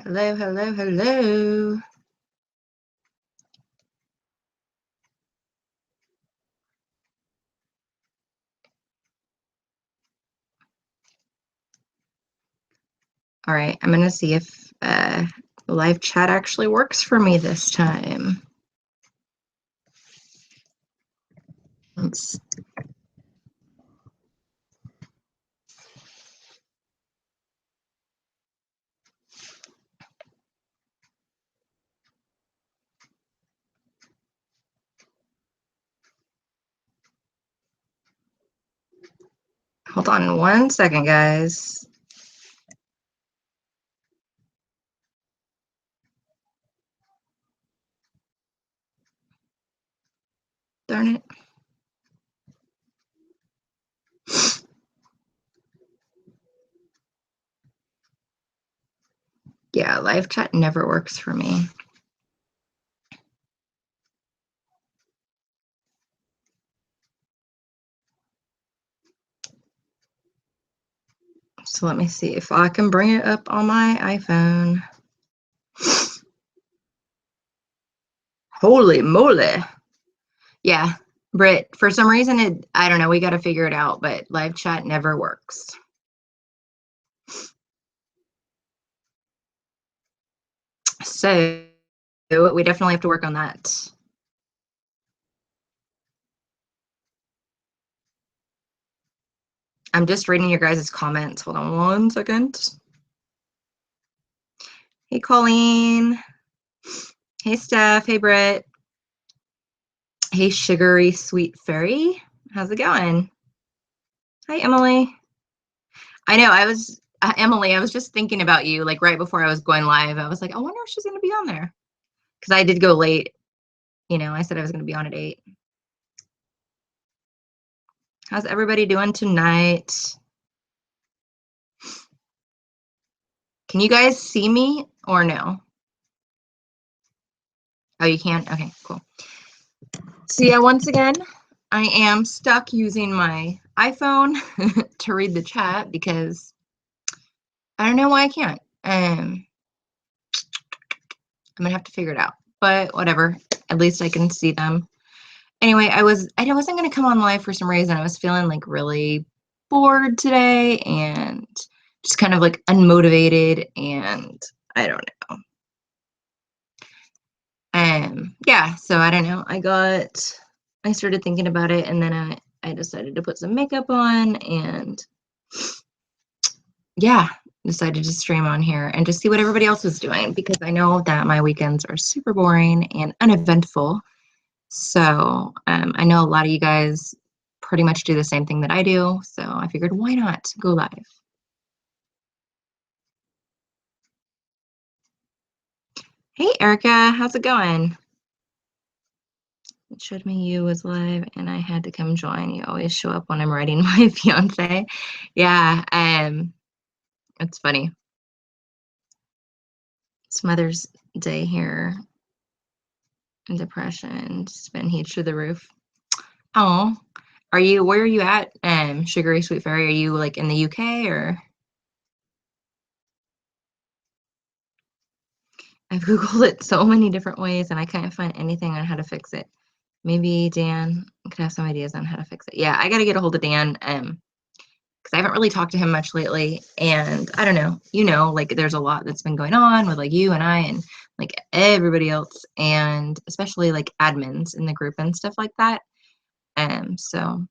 Hello, hello, hello. All right, I'm gonna see if live chat actually works for me this time. Let's hold on 1 second, guys. Darn it. Yeah, live chat never works for me. So let me see if I can bring it up on my iPhone. Holy moly. Yeah, Britt, for some reason, I don't know, we got to figure it out, but live chat never works. So we definitely have to work on that. I'm just reading your guys' comments. Hold on 1 second. Hey, Colleen. Hey, Steph. Hey, Britt. Hey, Sugary Sweet Fairy. How's it going? Hi, Emily. I know, Emily, I was just thinking about you, like right before I was going live. I was like, I wonder if she's going to be on there. Because I did go late. You know, I said I was going to be on at 8. How's everybody doing tonight? Can you guys see me or no? Oh, you can? Okay, cool. So yeah, once again, I am stuck using my iPhone to read the chat because I don't know why I can't. I'm gonna have to figure it out, but whatever. At least I can see them. Anyway, I wasn't gonna come on live for some reason. I was feeling like really bored today and just kind of like unmotivated, and I don't know. Yeah, so I don't know. I started thinking about it, and then I decided to put some makeup on, and yeah, decided to stream on here and just see what everybody else was doing, because I know that my weekends are super boring and uneventful. So I know a lot of you guys pretty much do the same thing that I do. So I figured, why not go live? Hey, Erica, how's it going? It showed me you was live and I had to come join. You always show up when I'm writing my fiance. Yeah, it's funny. It's Mother's Day here. And depression, it's been huge through the roof. Oh, where are you at, Sugary Sweet Fairy? Are you like in the UK or? I've Googled it so many different ways and I can't find anything on how to fix it. Maybe Dan could have some ideas on how to fix it. Yeah, I got to get a hold of Dan because I haven't really talked to him much lately. And I don't know, like there's a lot that's been going on with like you and I and like everybody else, and especially like admins in the group and stuff like that. So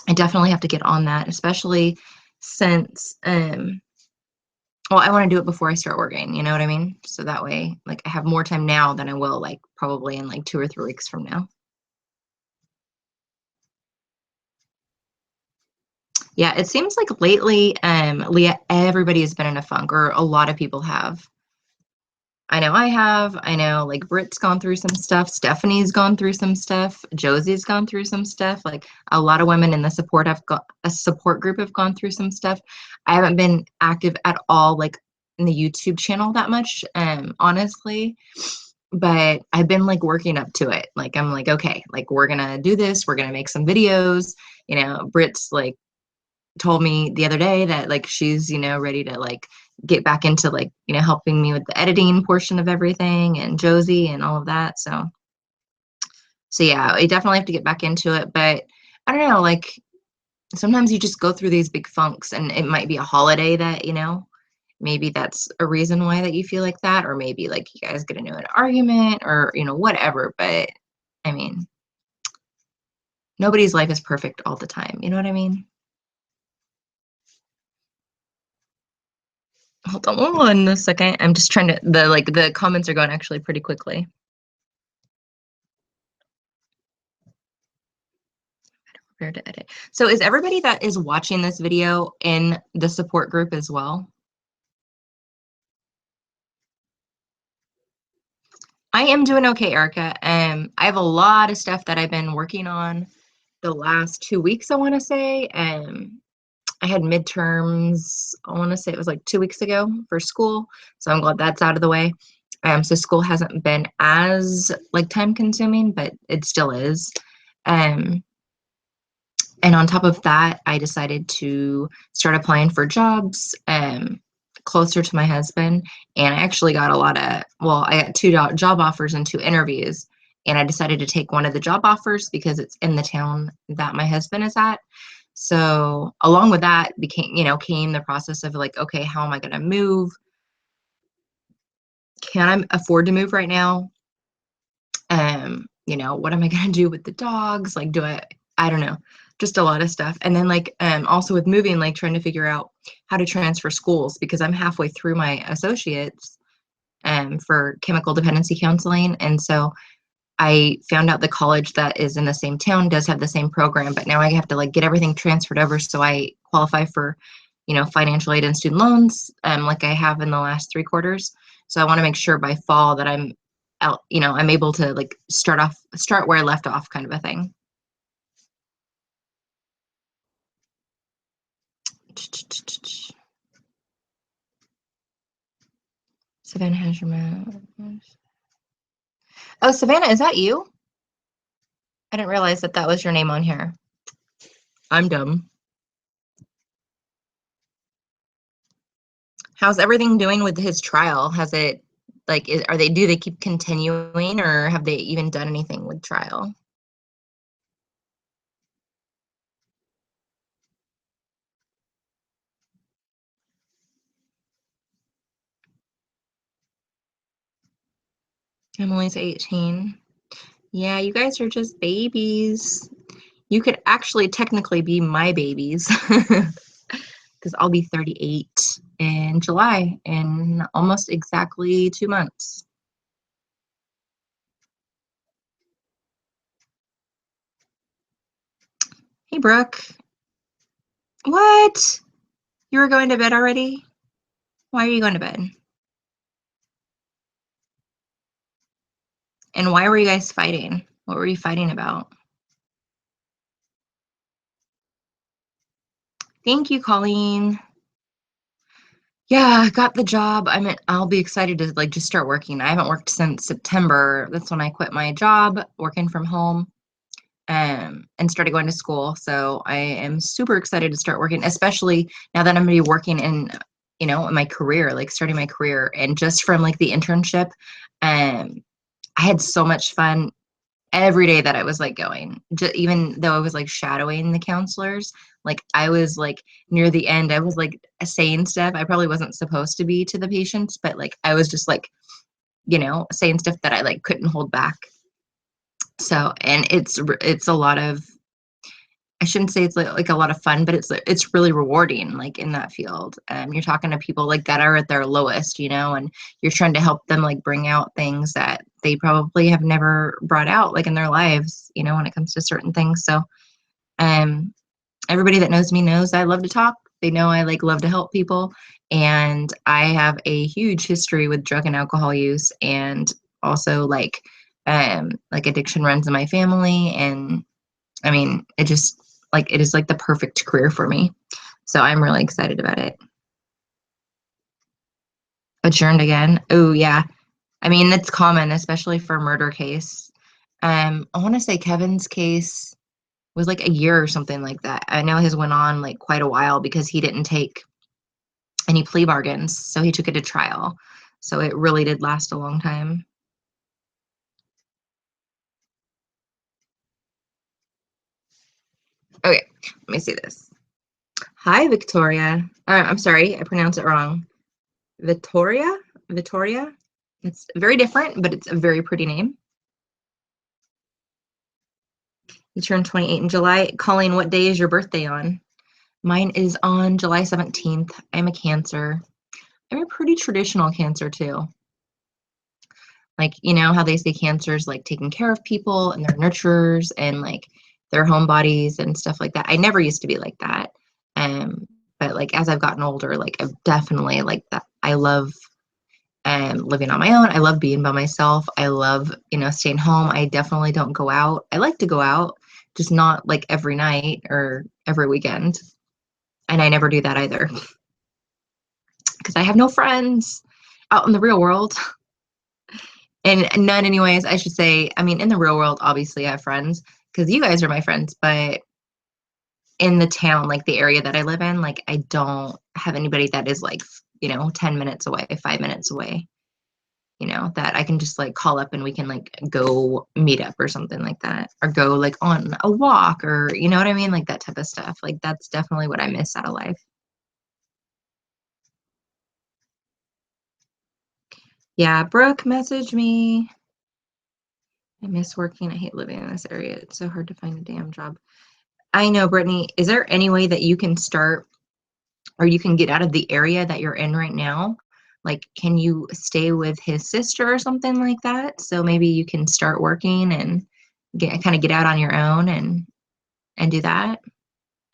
I definitely have to get on that, especially since well, I want to do it before I start working, you know what I mean? So that way, like I have more time now than I will like probably in like 2 or 3 weeks from now. Yeah, it seems like lately, Leah, everybody has been in a funk, or a lot of people have. I know I have. I know like Britt's gone through some stuff. Stephanie's gone through some stuff. Josie's gone through some stuff. Like a lot of women in the support group have gone through some stuff. I haven't been active at all, like in the YouTube channel that much, honestly. But I've been like working up to it. Like I'm like, okay, like we're gonna do this. We're gonna make some videos. Britt's like told me the other day that like she's, ready to like get back into like, helping me with the editing portion of everything and Josie and all of that. So yeah, I definitely have to get back into it, but I don't know, like sometimes you just go through these big funks and it might be a holiday that, maybe that's a reason why that you feel like that, or maybe like you guys get into an argument or, whatever. But I mean, nobody's life is perfect all the time. You know what I mean? Hold on one second. I'm just trying to the comments are going actually pretty quickly. Prepare to edit. So is everybody that is watching this video in the support group as well? I am doing okay, Erica. I have a lot of stuff that I've been working on the last 2 weeks, I want to say. I had midterms, I want to say it was like 2 weeks ago for school. So I'm glad that's out of the way. So school hasn't been as like time consuming, but it still is. Um, and on top of that, I decided to start applying for jobs closer to my husband. And I actually got I got two job offers and two interviews. And I decided to take one of the job offers because it's in the town that my husband is at. So along with that came the process of like, okay, how am I going to move? Can I afford to move right now? What am I going to do with the dogs? Like, I don't know, just a lot of stuff. And then like, also with moving, like trying to figure out how to transfer schools because I'm halfway through my associates, for chemical dependency counseling. And so I found out the college that is in the same town does have the same program, but now I have to like get everything transferred over so I qualify for, financial aid and student loans, like I have in the last 3 quarters. So I want to make sure by fall that I'm out, I'm able to like start where I left off, kind of a thing. Savannah has your mouth. Oh, Savannah, is that you? I didn't realize that that was your name on here. I'm dumb. How's everything doing with his trial? Has it like do they keep continuing or have they even done anything with trial? Emily's 18. Yeah, you guys are just babies. You could actually technically be my babies because I'll be 38 in July in almost exactly 2 months. Hey, Brooke. What? You were going to bed already? Why are you going to bed? And why were you guys fighting? What were you fighting about? Thank you, Colleen. Yeah, I got the job. I'll be excited to like just start working. I haven't worked since September. That's when I quit my job working from home, and started going to school. So I am super excited to start working, especially now that I'm gonna be working in my career, like starting my career. And just from like the internship, I had so much fun every day that I was like going, even though I was like shadowing the counselors, like I was like near the end, I was like saying stuff I probably wasn't supposed to be to the patients, but like I was just like, saying stuff that I like couldn't hold back. So, and it's a lot of, I shouldn't say it's like a lot of fun, but it's really rewarding, like in that field. You're talking to people like that are at their lowest, and you're trying to help them like bring out things that they probably have never brought out like in their lives, when it comes to certain things. So, um, everybody that knows me knows I love to talk. They know I like love to help people, and I have a huge history with drug and alcohol use, and also like addiction runs in my family, and I mean, it is like the perfect career for me. So I'm really excited about it. Adjourned again. Oh yeah. I mean, that's common, especially for a murder case. I want to say Kevin's case. was like a year or something like that. I know his went on like quite a while because he didn't take any plea bargains, so he took it to trial. So it really did last a long time. Okay, let me see this. Hi, Victoria. I'm sorry, I pronounced it wrong. Victoria? Victoria? It's very different, but it's a very pretty name. You turned 28 in July. Colleen, what day is your birthday on? Mine is on July 17th. I'm a Cancer. I'm a pretty traditional Cancer too. Like, you know how they say Cancers like taking care of people and they're nurturers and like their homebodies and stuff like that. I never used to be like that. But like as I've gotten older, like I've definitely like that. I love living on my own. I love being by myself. I love, staying home. I definitely don't go out. I like to go out, just not like every night or every weekend. And I never do that either because I have no friends out in the real world. And none, anyways, I should say. I mean, in the real world, obviously, I have friends because you guys are my friends. But in the town, like the area that I live in, like I don't have anybody that is like, 10 minutes away, 5 minutes away, that I can just like call up and we can like go meet up or something like that, or go like on a walk or, you know what I mean? Like that type of stuff. Like that's definitely what I miss out of life. Yeah, Brooke messaged me. I miss working. I hate living in this area. It's so hard to find a damn job. I know, Brittany. Is there any way that you can start or you can get out of the area that you're in right now? Like, can you stay with his sister or something like that? So maybe you can start working and get out on your own and do that?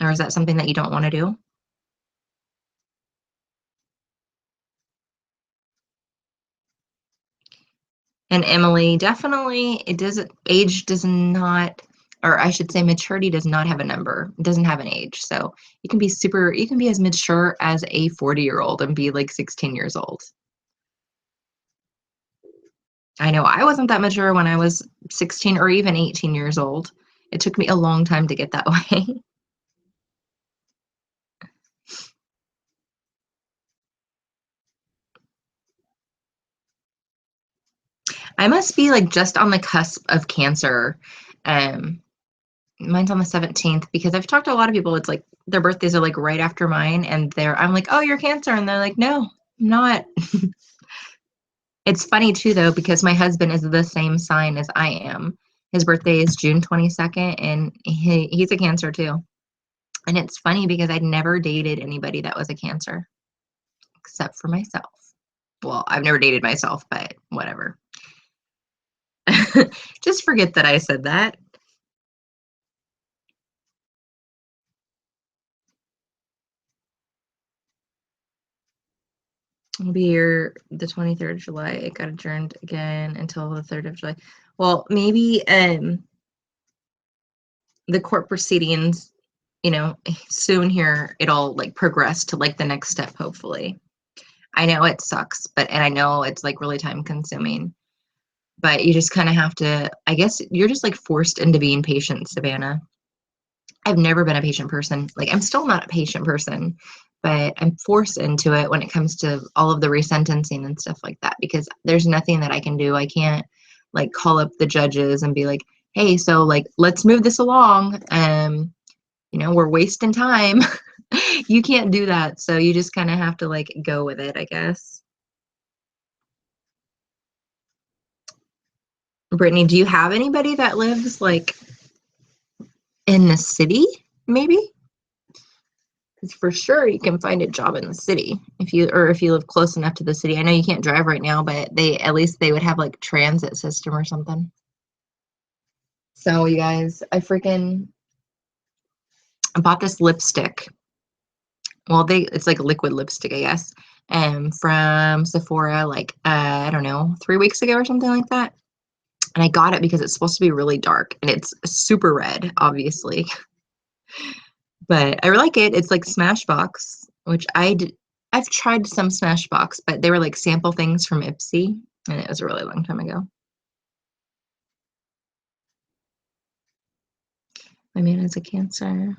Or is that something that you don't want to do? And Emily, definitely, age does not, or I should say maturity does not have a number. It doesn't have an age. So you can be as mature as a 40-year-old and be like 16 years old. I know I wasn't that mature when I was 16 or even 18 years old. It took me a long time to get that way. I must be like just on the cusp of Cancer. Um, Mine's on the 17th because I've talked to a lot of people. It's like their birthdays are like right after mine, and I'm like, oh, you're Cancer. And they're like, no, I'm not. It's funny too, though, because my husband is the same sign as I am. His birthday is June 22nd, and he's a Cancer too. And it's funny because I'd never dated anybody that was a Cancer except for myself. Well, I've never dated myself, but whatever. Just forget that I said that. It'll be here the 23rd of July. It got adjourned again until the 3rd of July. Well, maybe the court proceedings, soon here it'll like progress to like the next step, hopefully. I know it sucks, and I know it's like really time consuming, but you just kind of have to, I guess you're just like forced into being patient, Savannah. I've never been a patient person. Like I'm still not a patient person, but I'm forced into it when it comes to all of the resentencing and stuff like that because there's nothing that I can do. I can't like call up the judges and be like, "Hey, so like let's move this along. We're wasting time." You can't do that. So you just kind of have to like go with it, I guess. Brittany, do you have anybody that lives like in the city, maybe? Because for sure you can find a job in the city if you live close enough to the city. I know you can't drive right now, but at least they would have like transit system or something. So you guys, I bought this lipstick. Well, it's like liquid lipstick, I guess. From Sephora, like I don't know, 3 weeks ago or something like that. And I got it because it's supposed to be really dark and it's super red, obviously. But I like it. It's like Smashbox, which I've tried some Smashbox, but they were like sample things from Ipsy, and it was a really long time ago. My man is a Cancer.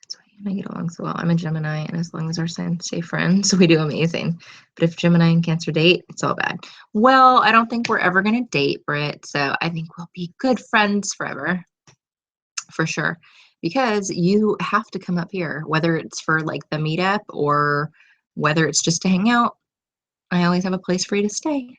That's why he and I get along so well. I'm a Gemini, and as long as our signs stay friends, we do amazing. But if Gemini and Cancer date, it's all bad. Well, I don't think we're ever going to date, Britt, so I think we'll be good friends forever. For sure. Because you have to come up here, whether it's for like the meetup or whether it's just to hang out. I always have a place for you to stay.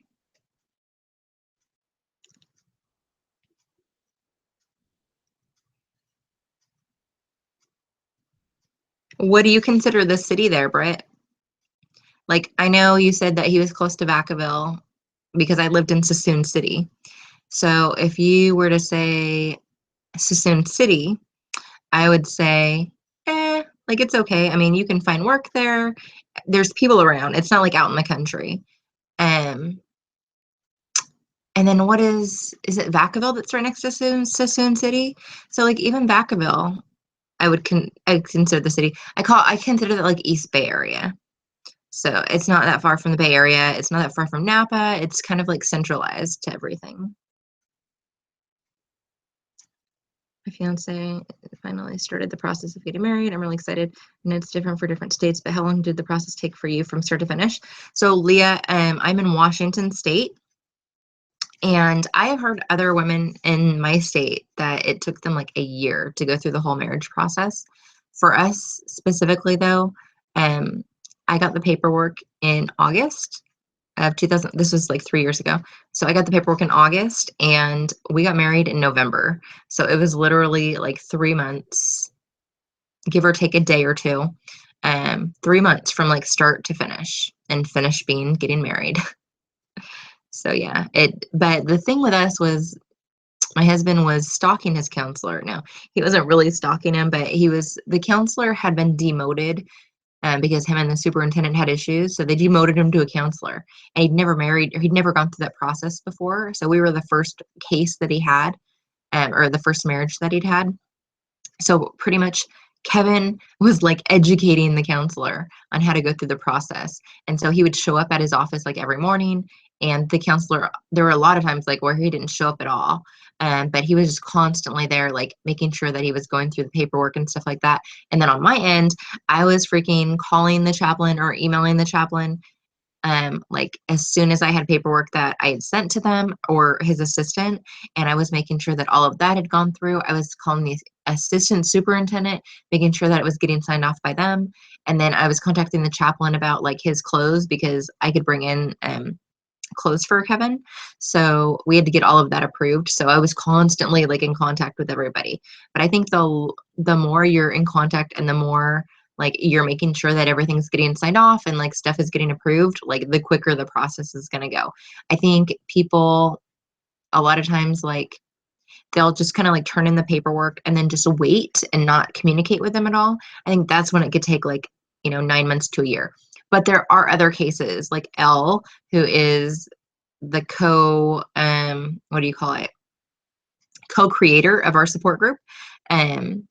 What do you consider the city there, Britt? Like, I know you said that he was close to Vacaville because I lived in Sassoon City. So if you were to say Sassoon City, I would say, like it's okay. I mean, you can find work there. There's people around. It's not like out in the country. Um, and then is it Vacaville that's right next to Sassoon City? So like even Vacaville, I consider the city. I consider that like East Bay area. So it's not that far from the Bay Area. It's not that far from Napa. It's kind of like centralized to everything. My fiance finally started the process of getting married. I'm really excited. And it's different for different states, but how long did the process take for you from start to finish? So Leah, I'm in Washington State, and I have heard other women in my state that it took them like a year to go through the whole marriage process. For us specifically, though, I got the paperwork in August of 2000. This was like 3 years ago. So I got the paperwork in August and we got married in November. So it was literally like 3 months, give or take a day or two. 3 months from like start to finish, and finish being getting married. So yeah, but the thing with us was my husband was stalking his counselor. No, he wasn't really stalking him, but the counselor had been demoted because him and the superintendent had issues. So they demoted him to a counselor. And he'd never married, or he'd never gone through that process before. So we were the first case that he had, or the first marriage that he'd had. So pretty much Kevin was like educating the counselor on how to go through the process. And so he would show up at his office like every morning. And the counselor, there were a lot of times like where he didn't show up at all. But he was just constantly there, like making sure that he was going through the paperwork and stuff like that. And then on my end, I was freaking calling the chaplain or emailing the chaplain, like as soon as I had paperwork that I had sent to them or his assistant, and I was making sure that all of that had gone through. I was calling the assistant superintendent, making sure that it was getting signed off by them. And then I was contacting the chaplain about like his clothes because I could bring in clothes for Kevin. So we had to get all of that approved. So I was constantly like in contact with everybody. But I think the more you're in contact and the more like you're making sure that everything's getting signed off and like stuff is getting approved, like the quicker the process is going to go. I think people a lot of times like they'll just kind of like turn in the paperwork and then just wait and not communicate with them at all. I think that's when it could take like, 9 months to a year. But there are other cases like Elle, who is the what do you call it? Co-creator of our support group. Um,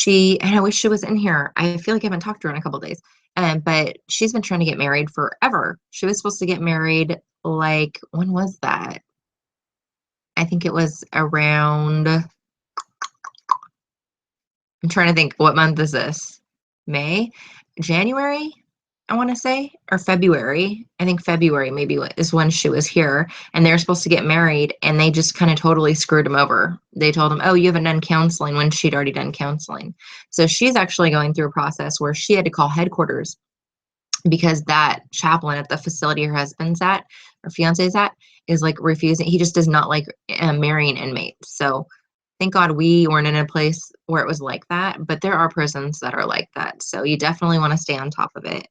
and I wish she was in here. I feel like I haven't talked to her in a couple of days. But she's been trying to get married forever. She was supposed to get married like, when was that? I think it was around, I'm trying to think, what month is this? May? January? I want to say, or February. I think February maybe is when she was here, and they were supposed to get married, and they just kind of totally screwed him over. They told him, "Oh, you haven't done counseling," when she'd already done counseling. So she's actually going through a process where she had to call headquarters because that chaplain at the facility her husband's at, or fiance's at, is like refusing. He just does not like marrying inmates. So thank God we weren't in a place where it was like that, but there are prisons that are like that. So you definitely want to stay on top of it.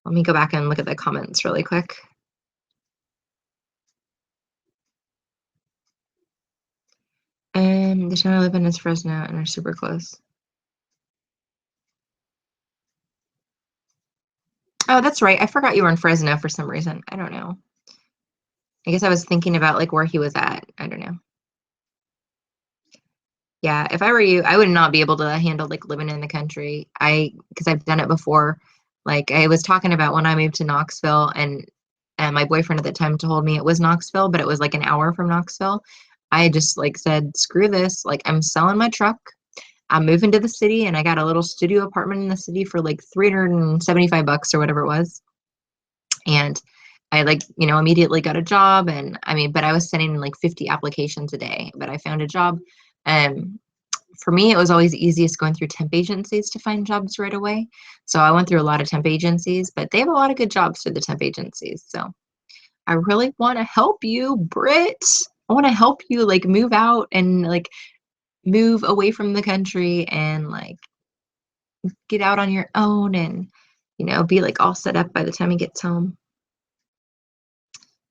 Let me go back and look at the comments really quick. The town I live in is Fresno and are super close. Oh, that's right. I forgot you were in Fresno for some reason. I don't know. I guess I was thinking about like where he was at. I don't know. Yeah, if I were you, I would not be able to handle like living in the country. Because I've done it before. Like I was talking about when I moved to Knoxville, and my boyfriend at the time told me it was Knoxville, but it was like an hour from Knoxville. I just like said, screw this. Like, I'm selling my truck. I'm moving to the city, and I got a little studio apartment in the city for like $375 or whatever it was. And I like, immediately got a job. And I mean, but I was sending like 50 applications a day, but I found a job. Um, for me, it was always easiest going through temp agencies to find jobs right away. So I went through a lot of temp agencies, but they have a lot of good jobs through the temp agencies. So I really want to help you, Britt. I want to help you like move out and like move away from the country and like get out on your own and, be like all set up by the time he gets home.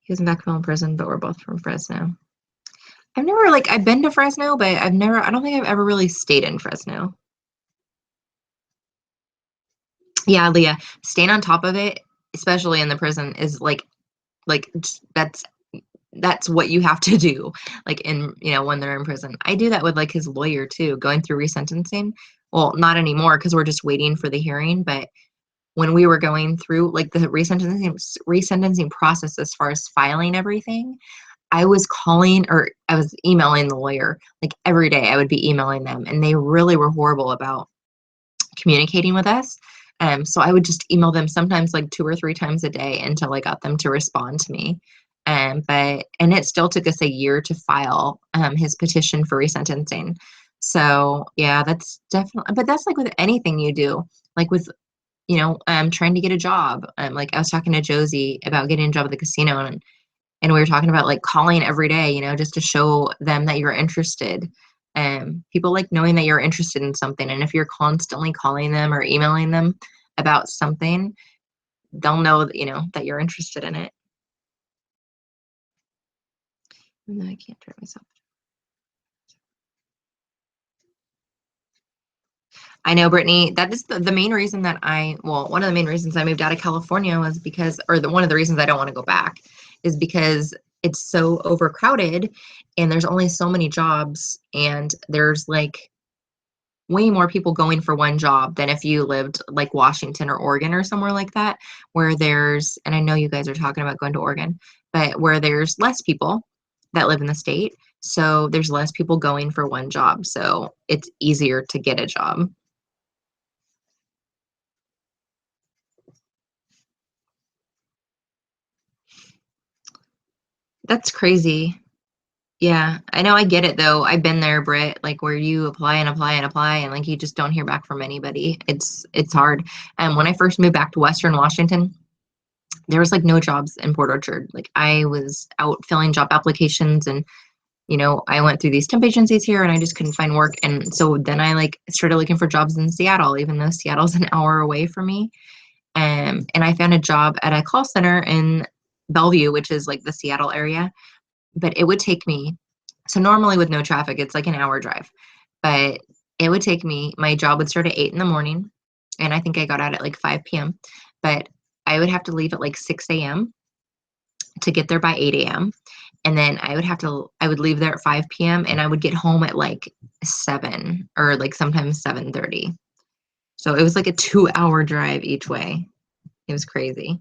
He was in Vacaville prison, but we're both from Fresno. I've been to Fresno, but I don't think I've ever really stayed in Fresno. Yeah, Leah, staying on top of it, especially in the prison, is like that's what you have to do. Like when they're in prison, I do that with like his lawyer too, going through resentencing. Well, not anymore because we're just waiting for the hearing. But when we were going through like the resentencing process, as far as filing everything, I was calling or I was emailing the lawyer like every day. I would be emailing them, and they really were horrible about communicating with us. So I would just email them sometimes like 2 or 3 times a day until I got them to respond to me. And it still took us a year to file his petition for resentencing. So yeah, that's definitely, but that's like with anything you do, like with, trying to get a job. Like I was talking to Josie about getting a job at the casino, and we were talking about like calling every day, just to show them that you're interested. People like knowing that you're interested in something. And if you're constantly calling them or emailing them about something, they'll know that, that you're interested in it. No, I can't turn myself. I know, Brittany, that is the main reason that one of the main reasons I moved out of California was because, or one of the reasons I don't want to go back is because it's so overcrowded and there's only so many jobs, and there's like way more people going for one job than if you lived like Washington or Oregon or somewhere like that, where and I know you guys are talking about going to Oregon, but where there's less people that live in the state. So there's less people going for one job. So it's easier to get a job. That's crazy. Yeah, I know. I get it though. I've been there, Britt, like where you apply and apply and apply and like you just don't hear back from anybody. It's hard. And when I first moved back to Western Washington, there was like no jobs in Port Orchard. Like I was out filling job applications, and I went through these temp agencies here and I just couldn't find work. And so then I like started looking for jobs in Seattle, even though Seattle's an hour away from me. And I found a job at a call center in Bellevue, which is like the Seattle area. But it would take me, so normally with no traffic, it's like an hour drive. But it would take me, my job would start at 8 in the morning. And I think I got out at like 5 p.m. But I would have to leave at like 6 a.m. to get there by 8 a.m. And then I would leave there at 5 p.m. and I would get home at like 7 or like sometimes 7:30. So it was like a 2-hour drive each way. It was crazy.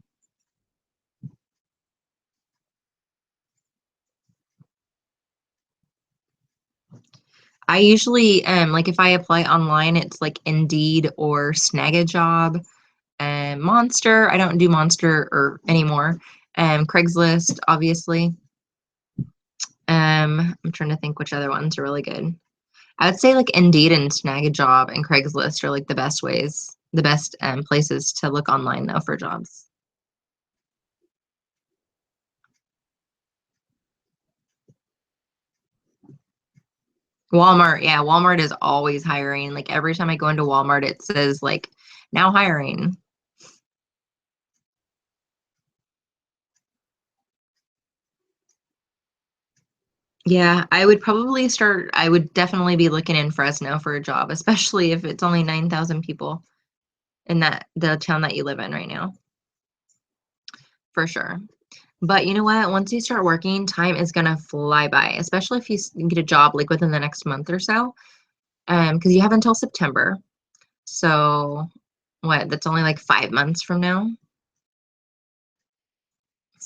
I usually like if I apply online, it's like Indeed or Snag a Job. Monster, I don't do Monster or anymore. Craigslist, obviously. I'm trying to think which other ones are really good. I would say like Indeed and Snag a Job and Craigslist are like the best places to look online though for jobs. Walmart, yeah, Walmart is always hiring. Like every time I go into Walmart, it says like now hiring. Yeah, I would definitely be looking in Fresno for a job, especially if it's only 9,000 people in the town that you live in right now, for sure. But you know what? Once you start working, time is gonna fly by, especially if get a job like within the next month or so. Because you have until September. So that's only like 5 months from now?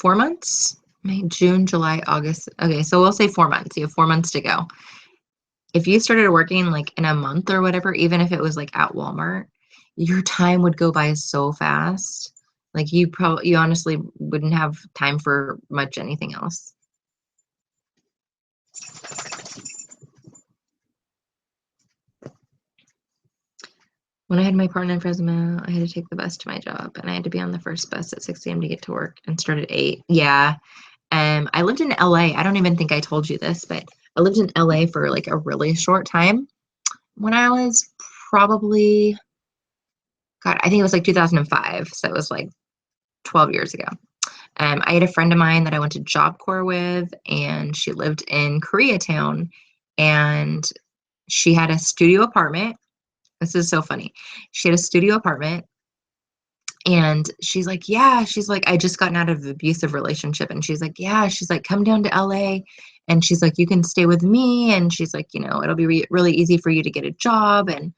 4 months? May, June, July, August. Okay, so we'll say 4 months. You have 4 months to go. If you started working like in a month or whatever, even if it was like at Walmart, your time would go by so fast. Like you honestly wouldn't have time for much anything else. When I had my partner in Fresno, I had to take the bus to my job, and I had to be on the first bus at 6 a.m. to get to work and start at 8. Yeah. I lived in LA. I don't even think I told you this, but I lived in LA for like a really short time when I was probably, God, I think it was like 2005. So it was like 12 years ago. I had a friend of mine that I went to Job Corps with, and she lived in Koreatown, and she had a studio apartment. This is so funny. She had a studio apartment, and she's like, yeah, she's like, I just gotten out of an abusive relationship. And she's like, yeah, she's like, come down to LA. And she's like, you can stay with me. And she's like, it'll be really easy for you to get a job. And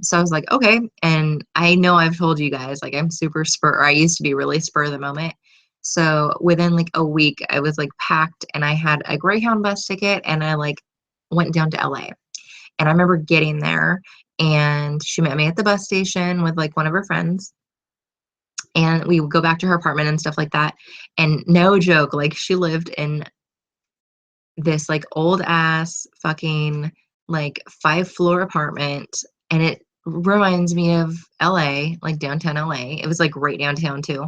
so I was like, okay. And I know I've told you guys, like, I'm super or I used to be really spur of the moment. So within like a week, I was like packed, and I had a Greyhound bus ticket, and I like went down to LA. And I remember getting there, and she met me at the bus station with like one of her friends, and we would go back to her apartment and stuff like that. And no joke, like she lived in this like old ass fucking like 5-floor apartment, and it reminds me of LA, like downtown LA. It was like right downtown too.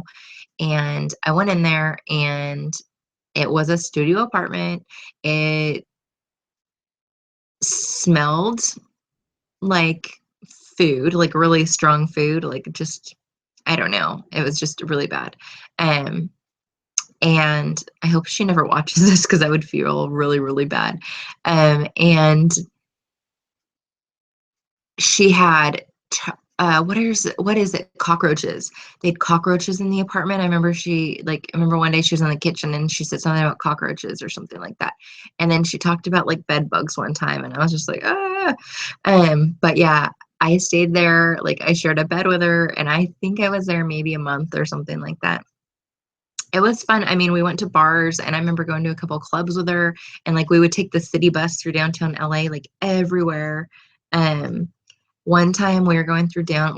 And I went in there, and it was a studio apartment. It smelled like food, like really strong food, like just I don't know. It was just really bad. Um and I hope she never watches this because I would feel really, really bad. And she had what is it? Cockroaches. They had cockroaches in the apartment. I remember one day she was in the kitchen and she said something about cockroaches or something like that. And then she talked about like bed bugs one time, and I was just like, ah. But yeah, I stayed there, like I shared a bed with her, and I think I was there maybe a month or something like that. It was fun. I mean, we went to bars, and I remember going to a couple clubs with her, and like we would take the city bus through downtown LA, like everywhere. Um, One time we were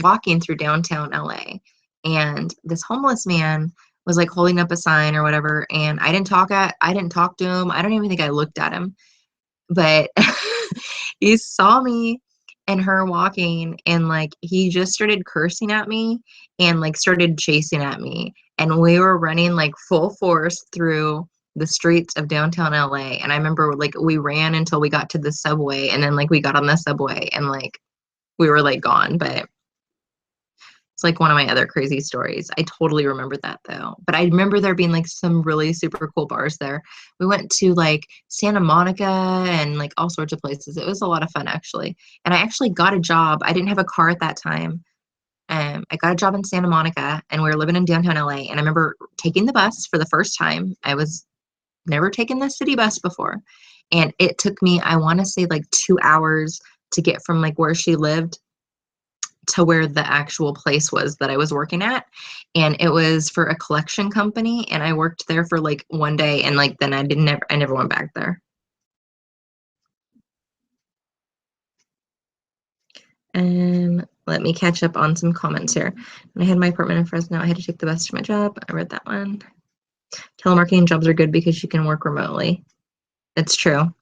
walking through downtown LA, and this homeless man was like holding up a sign or whatever, and I didn't talk to him. I don't even think I looked at him, but he saw me and her walking, and like he just started cursing at me and like started chasing at me, and we were running like full force through the streets of downtown LA. And I remember like we ran until we got to the subway, and then like we got on the subway, and like we were like gone. But it's like one of my other crazy stories. I totally remember that though. But I remember there being like some really super cool bars there. We went to like Santa Monica and like all sorts of places. It was a lot of fun actually. And I actually got a job. I didn't have a car at that time. I got a job in Santa Monica, and we were living in downtown LA. And I remember taking the bus for the first time. I was never taken the city bus before. And it took me, I want to say like 2 hours to get from like where she lived to where the actual place was that I was working at. And it was for a collection company, and I worked there for like one day, and like then I never went back there. Let me catch up on some comments here. When I had my apartment in Fresno, I had to take the bus to my job. I read that one. Telemarketing jobs are good because you can work remotely. It's true.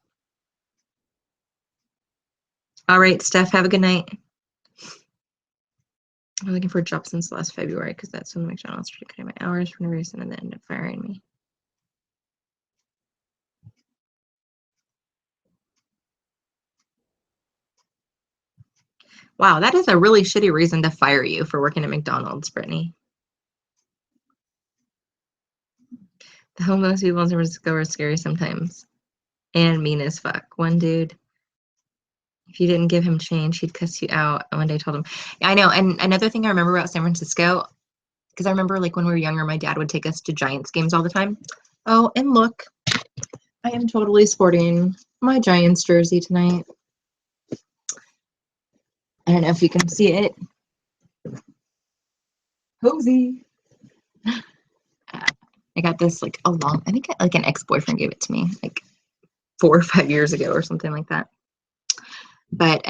All right, Steph, have a good night. I'm looking for a job since last February because that's when McDonald's started cutting my hours for no reason and then ended up firing me. Wow, that is a really shitty reason to fire you for working at McDonald's, Brittany. The homeless people in San Francisco are scary sometimes and mean as fuck. One dude, if you didn't give him change, he'd cuss you out. And one day I told him, yeah, I know. And another thing I remember about San Francisco, because I remember like when we were younger, my dad would take us to Giants games all the time. Oh, and look, I am totally sporting my Giants jersey tonight. I don't know if you can see it. Cozy. I got this like I think like an ex-boyfriend gave it to me like 4 or 5 years ago or something like that. But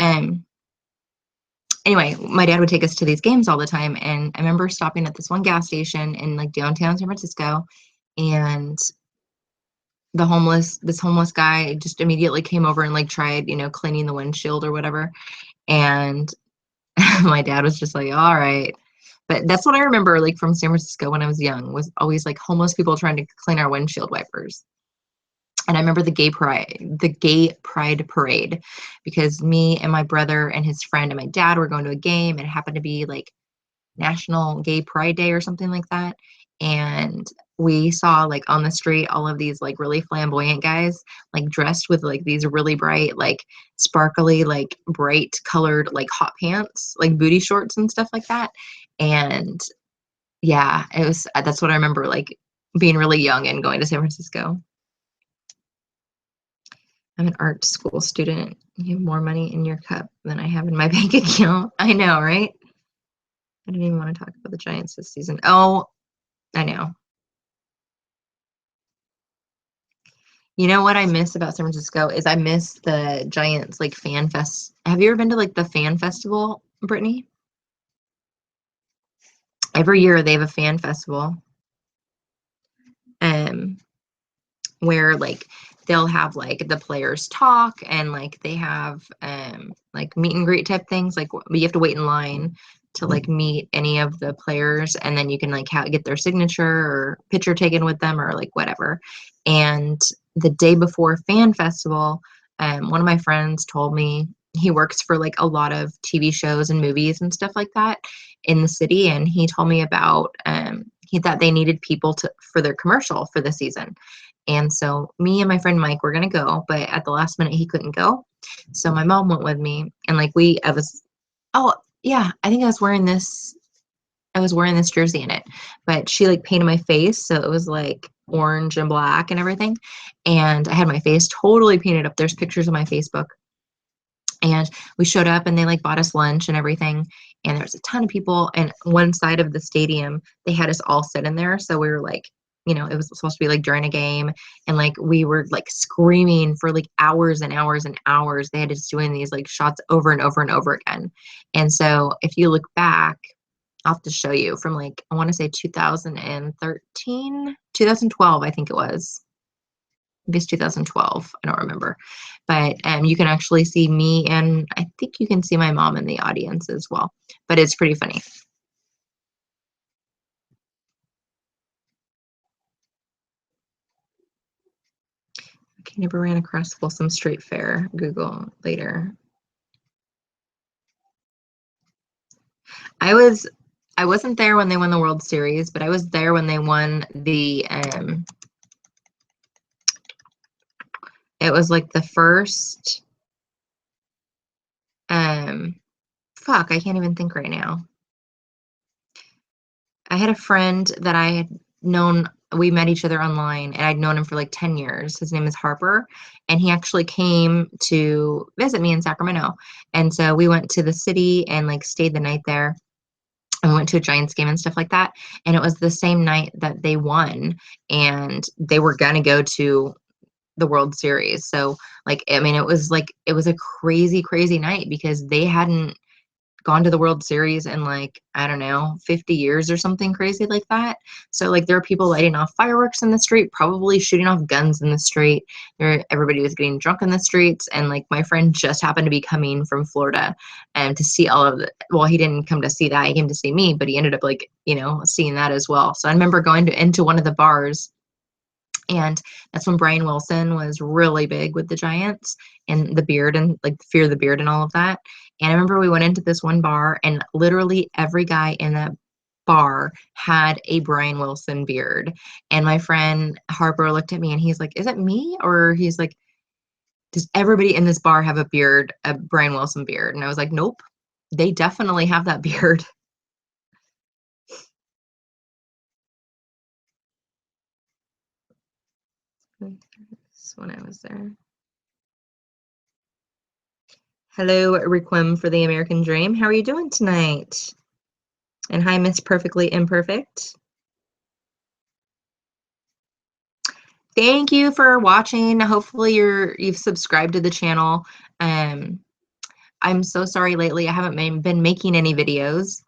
anyway, my dad would take us to these games all the time, and I remember stopping at this one gas station in like downtown San Francisco, and this homeless guy just immediately came over and like tried, cleaning the windshield or whatever. And my dad was just like, all right. But that's what I remember like from San Francisco when I was young, was always like homeless people trying to clean our windshield wipers. And I remember the gay pride parade, because me and my brother and his friend and my dad were going to a game, and it happened to be like National Gay Pride Day or something like that. And we saw like on the street all of these like really flamboyant guys like dressed with like these really bright, like sparkly, like bright colored like hot pants, like booty shorts and stuff like that. And yeah, that's what I remember, like being really young and going to San Francisco. I'm an art school student. You have more money in your cup than I have in my bank account. I know, right? I didn't even want to talk about the Giants this season. Oh, I know. You know what I miss about San Francisco is I miss the Giants like fan fest. Have you ever been to like the fan festival, Brittany? Every year they have a fan festival, um, where like they'll have like the players talk, and like they have like meet and greet type things. Like you have to wait in line to like meet any of the players, and then you can like get their signature or picture taken with them or like whatever. And the day before fan festival, one of my friends told me he works for like a lot of TV shows and movies and stuff like that in the city, and he told me about he thought they needed people for their commercial for the season. And so me and my friend Mike were gonna go, but at the last minute he couldn't go. So my mom went with me, and like oh yeah, I think I was wearing this jersey in it, but she like painted my face so it was like orange and black and everything. And I had my face totally painted up. There's pictures on my Facebook. And we showed up, and they like bought us lunch and everything. And there was a ton of people. And one side of the stadium, they had us all sit in there. So we were like, it was supposed to be like during a game. And like we were like screaming for like hours and hours and hours. They had us doing these like shots over and over and over again. And so if you look back, I'll have to show you from like, I want to say 2013, 2012, I think it was. Maybe it's 2012. I don't remember. But you can actually see me, and I think you can see my mom in the audience as well. But it's pretty funny. Okay, never ran across Folsom Street Fair. Google later. I wasn't there when they won the World Series, but I was there when they won it was like the first fuck, I can't even think right now. I had a friend that I had known, we met each other online, and I'd known him for like 10 years. His name is Harper, and he actually came to visit me in Sacramento. And so we went to the city and like stayed the night there, and we went to a Giants game and stuff like that. And it was the same night that they won, and they were gonna go to the World Series. So like, I mean, it was a crazy, crazy night because they hadn't gone to the World Series in like, I don't know, 50 years or something crazy like that. So like there are people lighting off fireworks in the street, probably shooting off guns in the street. Everybody was getting drunk in the streets. And like my friend just happened to be coming from Florida and to see all of it. Well, he didn't come to see that. He came to see me, but he ended up like, seeing that as well. So I remember going into one of the bars, and that's when Brian Wilson was really big with the Giants and the beard and like Fear the Beard and all of that. And I remember we went into this one bar, and literally every guy in that bar had a Brian Wilson beard. And my friend Harper looked at me and he's like, "Is it me?" Or he's like, "Does everybody in this bar have a beard, a Brian Wilson beard?" And I was like, "Nope, they definitely have that beard." This when I was there. Hello, Requiem for the American Dream. How are you doing tonight? And hi, Miss Perfectly Imperfect. Thank you for watching. Hopefully you've subscribed to the channel. Um, I'm so sorry lately I haven't been making any videos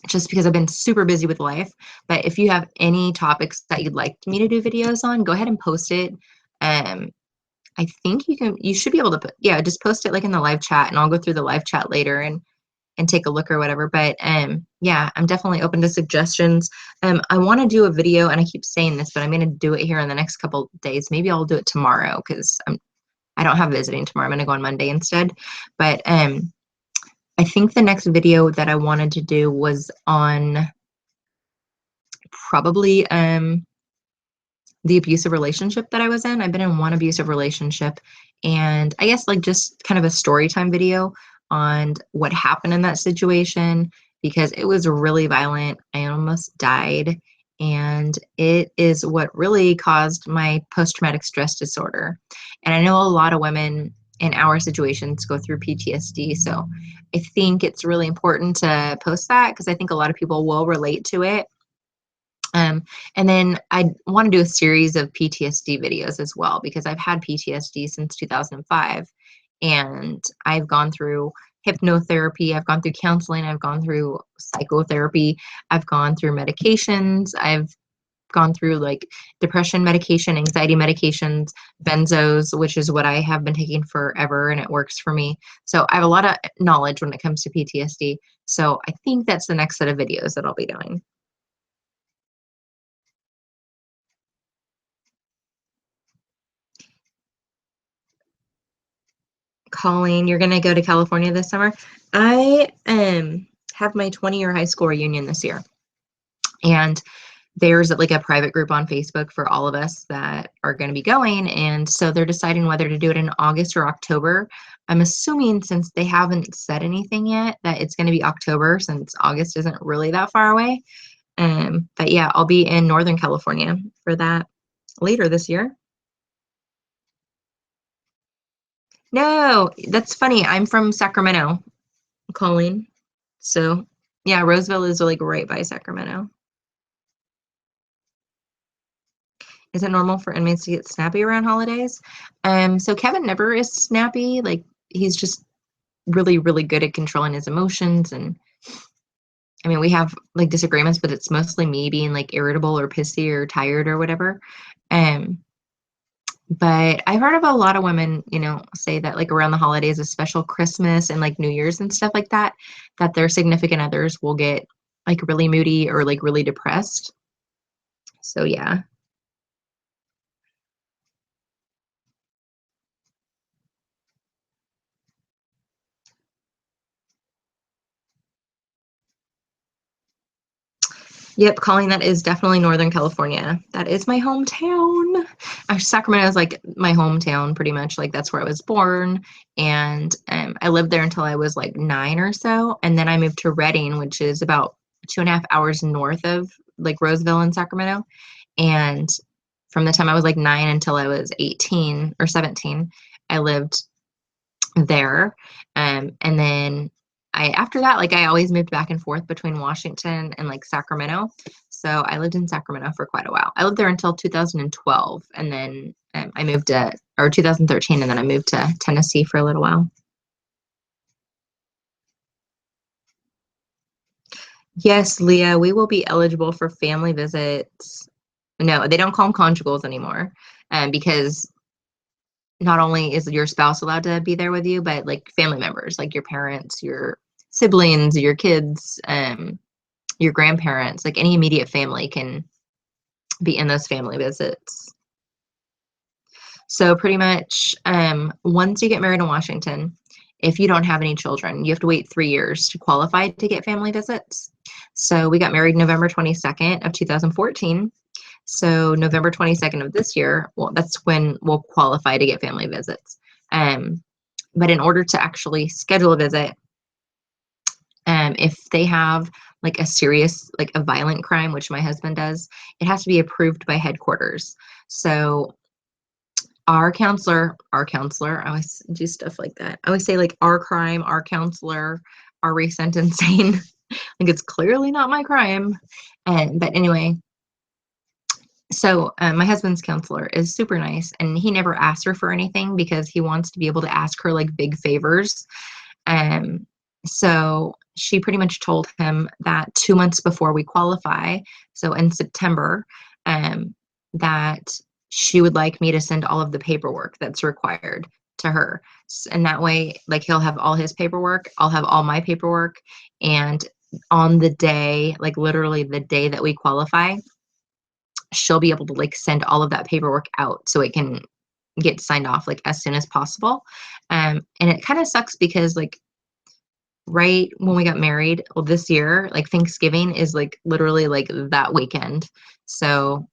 just because I've been super busy with life. But if you have any topics that you'd like me to do videos on, go ahead and post it. Um, I think you should be able to yeah, just post it like in the live chat and I'll go through the live chat later and take a look or whatever. But yeah, I'm definitely open to suggestions. I want to do a video, and I keep saying this, but I'm going to do it here in the next couple days. Maybe I'll do it tomorrow because I don't have visiting tomorrow. I'm going to go on Monday instead. But I think the next video that I wanted to do was on probably the abusive relationship that I was in. I've been in one abusive relationship, and I guess like just kind of a story time video on what happened in that situation because it was really violent. I almost died, and it is what really caused my post-traumatic stress disorder. And I know a lot of women in our situations go through PTSD, so I think it's really important to post that because I think a lot of people will relate to it. And then I want to do a series of PTSD videos as well because I've had PTSD since 2005, and I've gone through hypnotherapy, I've gone through counseling, I've gone through psychotherapy, I've gone through medications, I've gone through like depression medication, anxiety medications, benzos, which is what I have been taking forever and it works for me. So I have a lot of knowledge when it comes to PTSD. So I think that's the next set of videos that I'll be doing. Colleen, you're gonna go to California this summer. I have my 20-year high school reunion this year, and there's like a private group on Facebook for all of us that are going to be going, and so they're deciding whether to do it in August or October. I'm assuming since they haven't said anything yet that it's going to be October since August isn't really that far away. But yeah, I'll be in Northern California for that later this year. No, that's funny. I'm from Sacramento, Colleen. So yeah, Roseville is like right by Sacramento. Is it normal for inmates to get snappy around holidays? So Kevin never is snappy. Like he's just really, really good at controlling his emotions. And I mean, we have like disagreements, but it's mostly me being like irritable or pissy or tired or whatever. Um, but I've heard of a lot of women, say that like around the holidays, especially Christmas and like New Year's and stuff like that, that their significant others will get like really moody or like really depressed. So yeah. Yep, Colleen, that is definitely Northern California. That is my hometown. Sacramento is like my hometown, pretty much. Like that's where I was born, and I lived there until I was like 9 or so, and then I moved to Redding, which is about 2.5 hours north of like Roseville and Sacramento. And from the time I was like 9 until I was 18 or 17, I lived there. And then after that, like I always moved back and forth between Washington and like Sacramento. So I lived in Sacramento for quite a while. I lived there until 2012, and then I moved to, or 2013, and then I moved to Tennessee for a little while. Yes, Leah, we will be eligible for family visits. No, they don't call them conjugals anymore, because not only is your spouse allowed to be there with you, but like family members, like your parents, your siblings, your kids, your grandparents, like any immediate family can be in those family visits. So pretty much, once you get married in Washington, if you don't have any children, you have to wait 3 years to qualify to get family visits. So we got married November 22nd of 2014. So November 22nd of this year, well, that's when we'll qualify to get family visits. But in order to actually schedule a visit, if they have like a serious, like a violent crime, which my husband does, it has to be approved by headquarters. So I always do stuff like that. I always say like our crime, our counselor, our resentencing. Like it's clearly not my crime. But anyway, So my husband's counselor is super nice, and he never asks her for anything because he wants to be able to ask her like big favors. Um, so she pretty much told him that 2 months before we qualify, so in September, that she would like me to send all of the paperwork that's required to her. And that way, like, he'll have all his paperwork, I'll have all my paperwork, and on the day, like literally the day that we qualify, she'll be able to like send all of that paperwork out so it can get signed off like as soon as possible. And it kind of sucks because like right when we got married, well, this year, like Thanksgiving is like literally like that weekend. So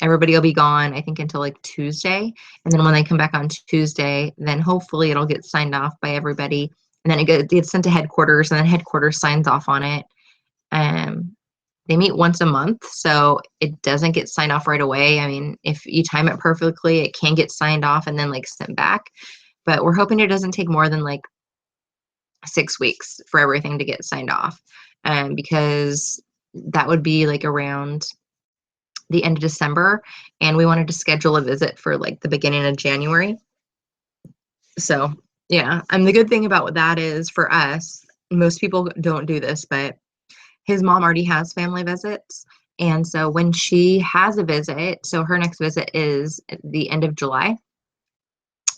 everybody will be gone, I think, until like Tuesday. And then when they come back on Tuesday, then hopefully it'll get signed off by everybody. And then it gets sent to headquarters, and then headquarters signs off on it. Um, they meet once a month, so it doesn't get signed off right away. I mean, if you time it perfectly, it can get signed off and then like sent back. But we're hoping it doesn't take more than like 6 weeks for everything to get signed off, because that would be like around the end of December, and we wanted to schedule a visit for like the beginning of January. So yeah, and the good thing about that is for us, most people don't do this, but his mom already has family visits. And so when she has a visit, so her next visit is at the end of July.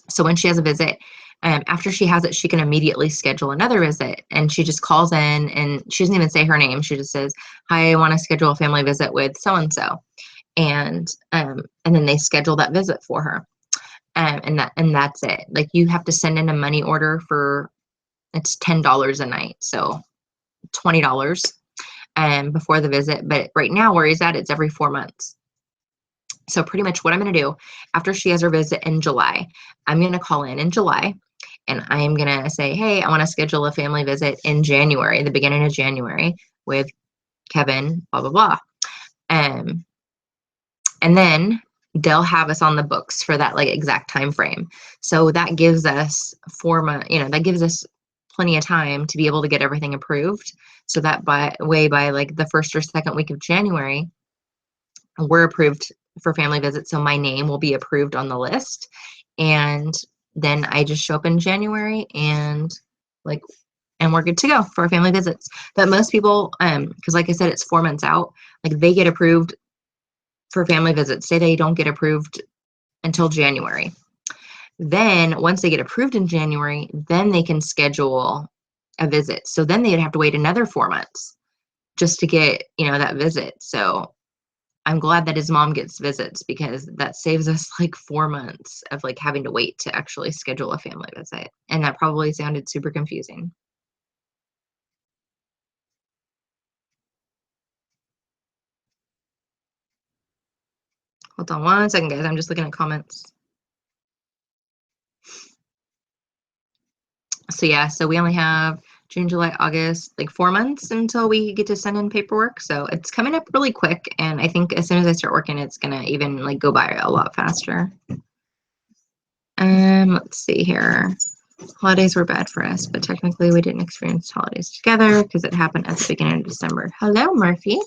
So when she has a visit, after she has it, she can immediately schedule another visit. And she just calls in, and she doesn't even say her name. She just says, "Hi, I want to schedule a family visit with so and so," and then they schedule that visit for her. And that's it. Like, you have to send in a money order for, it's $10 a night, so $20 before the visit. But right now where he's at, it's every 4 months. So pretty much what I'm going to do after she has her visit in July, I'm going to call in July, and I'm going to say, "Hey, I want to schedule a family visit in January, the beginning of January, with Kevin, blah, blah, blah." Um, and then they'll have us on the books for that like exact time frame. So that gives us 4 months, that gives us plenty of time to be able to get everything approved. So that by like the first or second week of January, we're approved for family visits. So my name will be approved on the list. And then I just show up in January, and like, and we're good to go for our family visits. But most people, because like I said, it's 4 months out, like they get approved for family visits. Say they don't get approved until January. Then once they get approved in January, then they can schedule a visit. So then they'd have to wait another 4 months just to get, that visit. So I'm glad that his mom gets visits, because that saves us like 4 months of like having to wait to actually schedule a family visit. And that probably sounded super confusing. Hold on one second, guys. I'm just looking at comments. So yeah, so we only have June, July, August, like 4 months until we get to send in paperwork. So it's coming up really quick. And I think as soon as I start working, it's gonna even like go by a lot faster. Let's see here. Holidays were bad for us, but technically we didn't experience holidays together because it happened at the beginning of December. Hello, Murphy.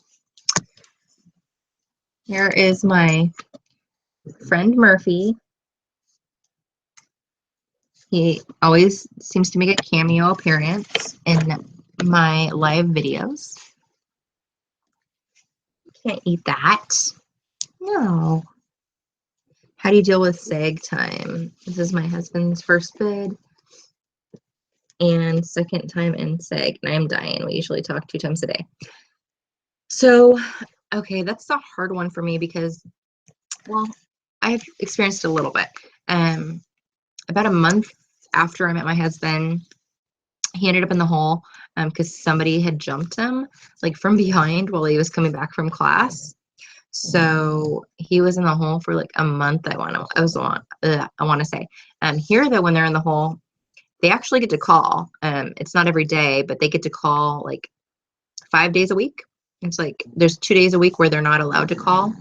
Here is my friend Murphy. He always seems to make a cameo appearance in my live videos. Can't eat that. No. How do you deal with sag time? This is my husband's first bid and second time in sag, and I'm dying. We usually talk 2 times a day. So, okay, that's a hard one for me because, well, I've experienced a little bit. About a month after I met my husband, he ended up in the hole because somebody had jumped him like from behind while he was coming back from class. So he was in the hole for like a month. I want to say. Here though, when they're in the hole, they actually get to call. It's not every day, but they get to call like 5 days a week. It's like there's 2 days a week where they're not allowed to call.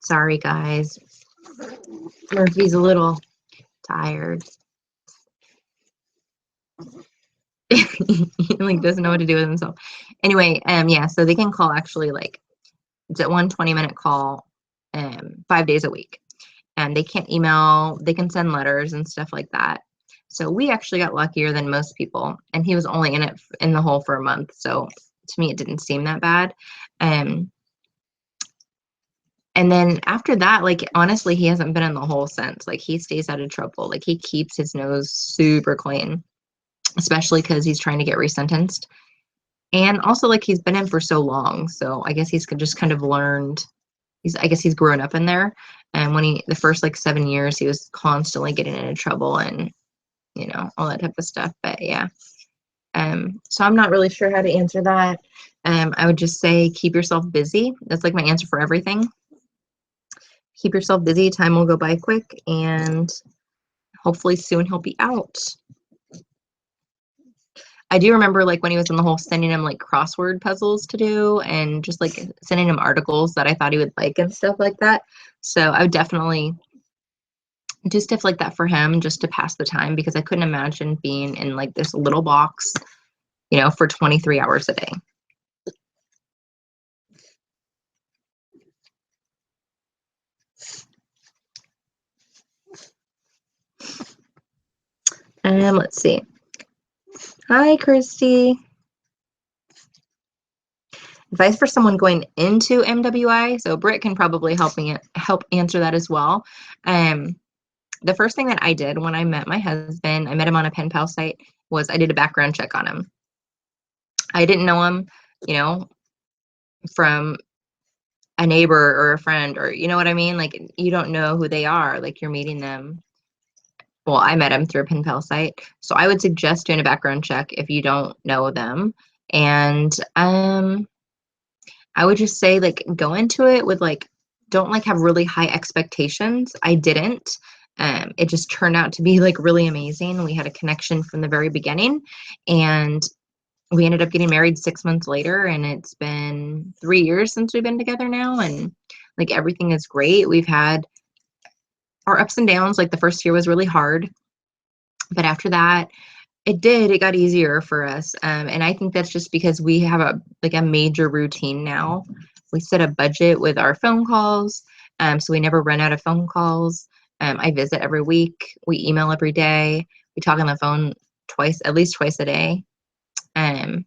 Sorry, guys. Murphy's a little tired. He like doesn't know what to do with himself. Anyway, yeah, so they can call actually like It's at 1 20-minute call 5 days a week. And they can't email, they can send letters and stuff like that. So we actually got luckier than most people, and he was only in the hole for a month. So to me, it didn't seem that bad. And then after that, like, honestly, he hasn't been in the hole since. Like, he stays out of trouble. Like, he keeps his nose super clean, especially because he's trying to get resentenced. And also, like, he's been in for so long. So I guess he's just kind of learned. I guess he's grown up in there. And when the first like 7 years, he was constantly getting into trouble and, all that type of stuff. But yeah. So I'm not really sure how to answer that. I would just say keep yourself busy. That's like my answer for everything. Keep yourself busy. Time will go by quick, and hopefully soon he'll be out. I do remember, like, when he was in the hole, sending him like crossword puzzles to do and just like sending him articles that I thought he would like and stuff like that. So I would definitely do stuff like that for him just to pass the time, because I couldn't imagine being in like this little box, for 23 hours a day. Let's see. Hi, Christy. Advice for someone going into MWI. So Britt can probably help answer that as well. The first thing that I did when I met my husband, I met him on a pen pal site, was I did a background check on him. I didn't know him, from a neighbor or a friend, or you know what I mean? Like, you don't know who they are. Like, you're meeting them. Well, I met him through a pen pal site. So I would suggest doing a background check if you don't know them. And I would just say, like, go into it with, like, don't, like, have really high expectations. I didn't. It just turned out to be, like, really amazing. We had a connection from the very beginning, and we ended up getting married 6 months later, and it's been 3 years since we've been together now, and, like, everything is great. We've had our ups and downs. Like, the first year was really hard, but after that, it got easier for us. And I think that's just because we have a major routine now. We set a budget with our phone calls, so we never run out of phone calls. I visit every week. We email every day. We talk on the phone at least twice a day. On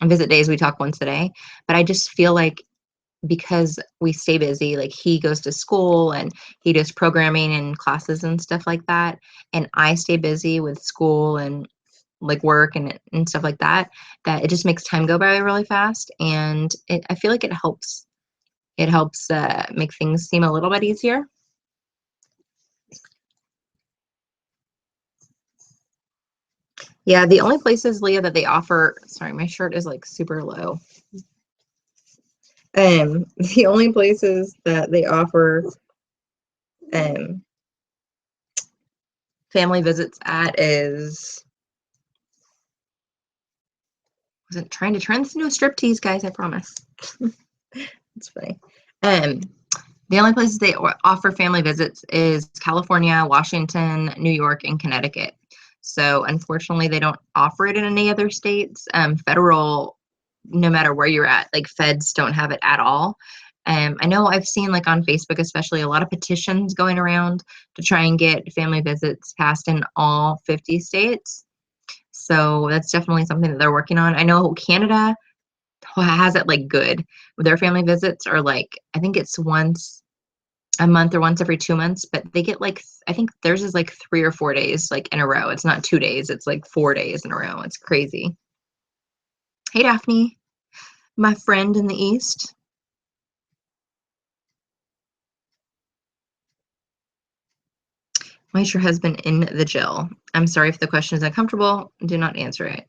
visit days, we talk once a day. But I just feel like, because we stay busy, like, he goes to school and he does programming and classes and stuff like that, and I stay busy with school and like work and stuff like that, that it just makes time go by really fast. And I feel like it helps make things seem a little bit easier. Yeah, the only places, Leah, that they offer, sorry, my shirt is like super low. The only places that they offer family visits at is, wasn't trying to turn this into a striptease, guys, I promise. It's funny. The only places they offer family visits is California, Washington, New York, and Connecticut. So unfortunately, they don't offer it in any other states. Federal, no matter where you're at, like, feds don't have it at all. I know I've seen, like, on Facebook especially, a lot of petitions going around to try and get family visits passed in all 50 states. So that's definitely something that they're working on. I know Canada has it, like, good. Their family visits are, like, I think it's once a month or once every 2 months, but they get, like, I think theirs is like 3 or 4 days, like, in a row. It's not 2 days, it's like 4 days in a row. It's crazy. Hey, Daphne, my friend in the East. Why is your husband in the jail? I'm sorry if the question is uncomfortable. Do not answer it.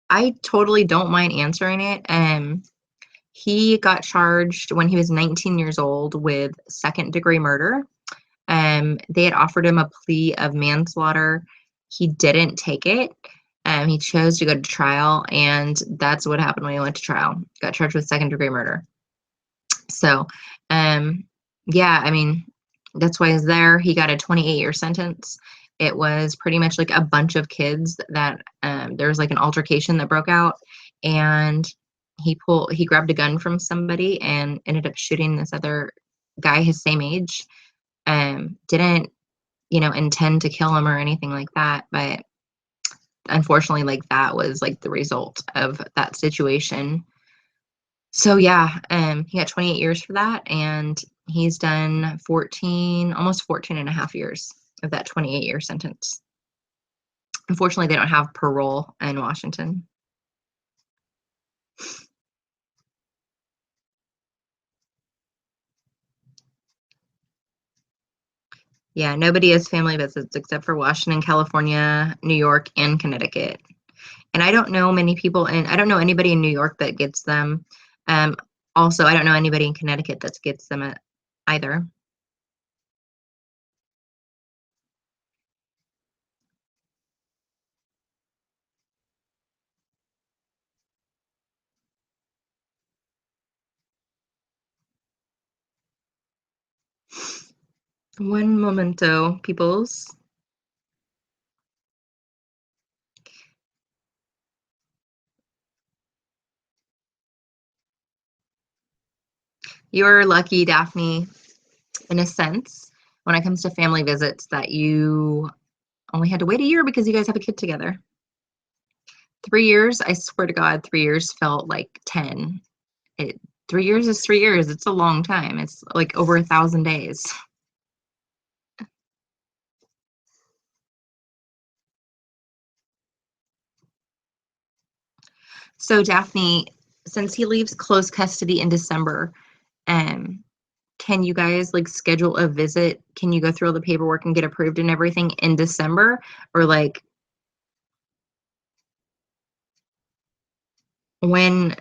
I totally don't mind answering it. He got charged when he was 19 years old with second-degree murder. They had offered him a plea of manslaughter. He didn't take it. He chose to go to trial, and that's what happened when he went to trial. Got charged with second-degree murder. So, yeah, I mean, that's why he's there. He got a 28-year sentence. It was pretty much like a bunch of kids that there was like an altercation that broke out, and he grabbed a gun from somebody and ended up shooting this other guy his same age. Didn't, intend to kill him or anything like that, but unfortunately, like, that was like the result of that situation. So yeah, he got 28 years for that, and he's done 14, almost 14 and a half years of that 28-year sentence. Unfortunately, they don't have parole in Washington. Yeah, nobody has family visits except for Washington, California, New York, and Connecticut. And I don't know many people, and I don't know anybody in New York that gets them. Um, Also, I don't know anybody in Connecticut that gets them either. One momento, peoples. You're lucky, Daphne, in a sense, when it comes to family visits, that you only had to wait a year because you guys have a kid together. 3 years, I swear to God, 3 years felt like 10. 3 years is 3 years. It's a long time. It's like over 1,000 days. So Daphne, since he leaves close custody in December, um, can you guys like schedule a visit? Can you go through all the paperwork and get approved and everything in December? Or like when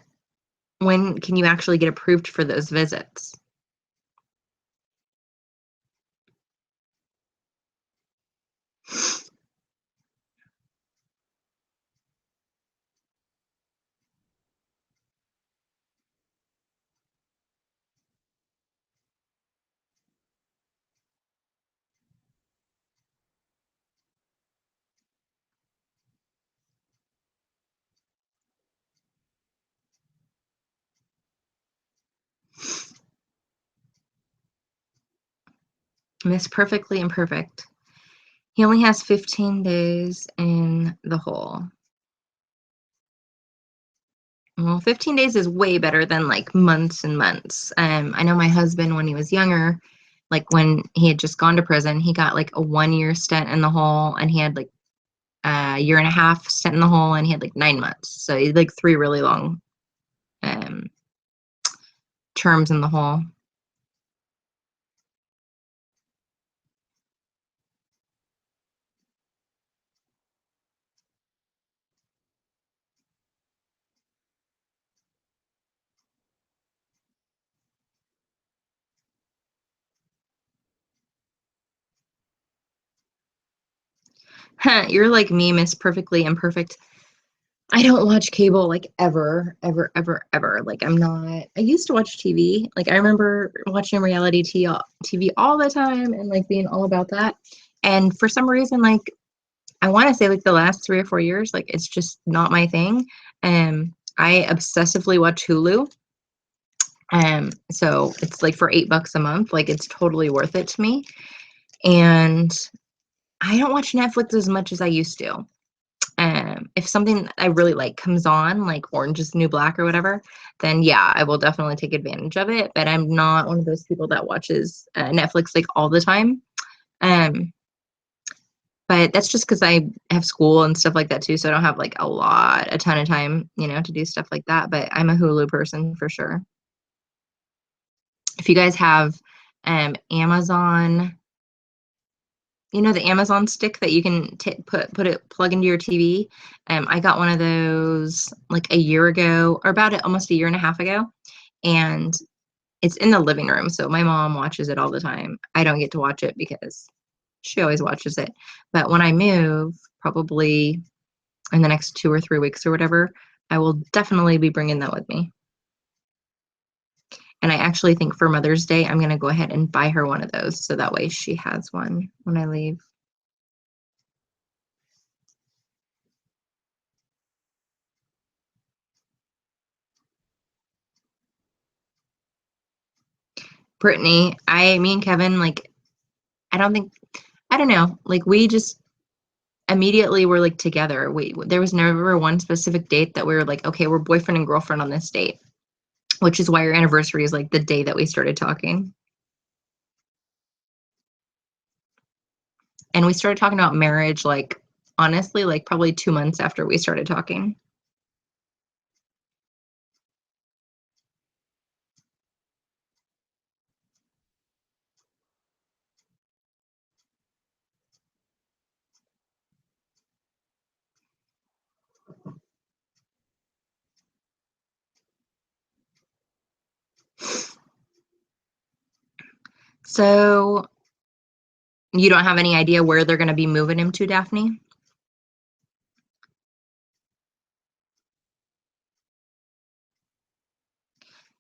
when can you actually get approved for those visits? Miss Perfectly Imperfect. He only has 15 days in the hole. Well, 15 days is way better than like months and months. I know my husband, when he was younger, like when he had just gone to prison, he got like a 1 year stint in the hole, and he had like a year and a half stint in the hole, and he had like 9 months. So he had like three really long um, terms in the hole. You're like me, Miss Perfectly Imperfect. I don't watch cable like ever, ever, ever, ever. Like I'm not. I used to watch TV. Like I remember watching reality TV all the time and like being all about that. And for some reason, like I want to say like the last 3 or 4 years, like it's just not my thing. I obsessively watch Hulu. So it's like for $8 a month. Like it's totally worth it to me. And I don't watch Netflix as much as I used to. If something I really like comes on, like Orange is the New Black or whatever, then yeah, I will definitely take advantage of it. But I'm not one of those people that watches Netflix like all the time. Um, but that's just because I have school and stuff like that too, so I don't have like a ton of time, to do stuff like that. But I'm a Hulu person for sure. If you guys have Amazon, the Amazon stick that you can plug into your TV. I got one of those like a year ago, or about almost a year and a half ago, and it's in the living room. So my mom watches it all the time. I don't get to watch it because she always watches it. But when I move, probably in the next 2 or 3 weeks or whatever, I will definitely be bringing that with me. And I actually think for Mother's Day, I'm going to go ahead and buy her one of those so that way she has one when I leave. Brittany, me and Kevin, like, I don't know, like, we just immediately were like together. There was never one specific date that we were like, okay, we're boyfriend and girlfriend on this date, which is why our anniversary is like the day that we started talking. And we started talking about marriage, like, honestly, like probably 2 months after we started talking. So you don't have any idea where they're going to be moving him to, Daphne?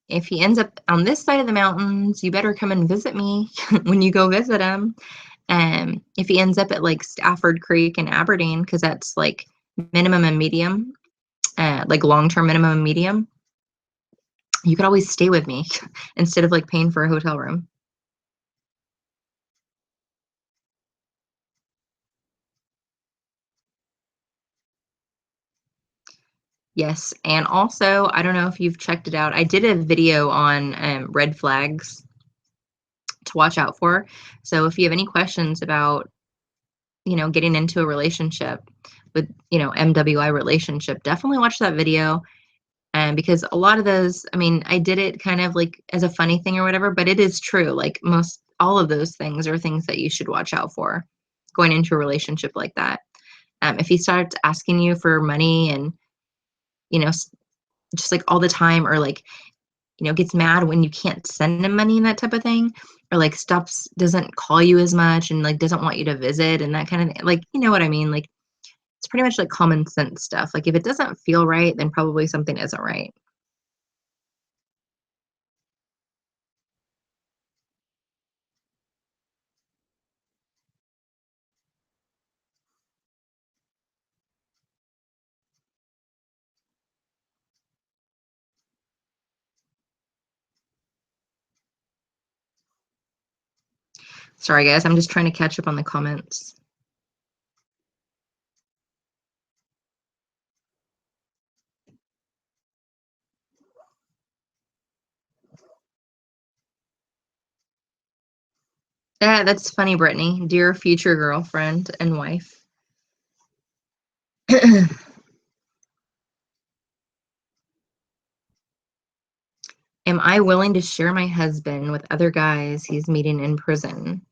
If he ends up on this side of the mountains, you better come and visit me when you go visit him. If he ends up at like Stafford Creek in Aberdeen, because that's like minimum and medium, like long-term minimum and medium, you could always stay with me instead of like paying for a hotel room. Yes, and also, I don't know if you've checked it out. I did a video on red flags to watch out for. So if you have any questions about, getting into a relationship with, MWI relationship, definitely watch that video. And because a lot of those, I mean, I did it kind of like as a funny thing or whatever, but it is true. Like all of those things are things that you should watch out for going into a relationship like that. If he starts asking you for money and, you know, just like all the time, or like, gets mad when you can't send him money and that type of thing, or like doesn't call you as much and like doesn't want you to visit and that kind of thing. Like, you know what I mean? Like, it's pretty much like common sense stuff. Like, if it doesn't feel right, then probably something isn't right. Sorry, guys. I'm just trying to catch up on the comments. Yeah, that's funny, Brittany. Dear future girlfriend and wife. Am I willing to share my husband with other guys he's meeting in prison?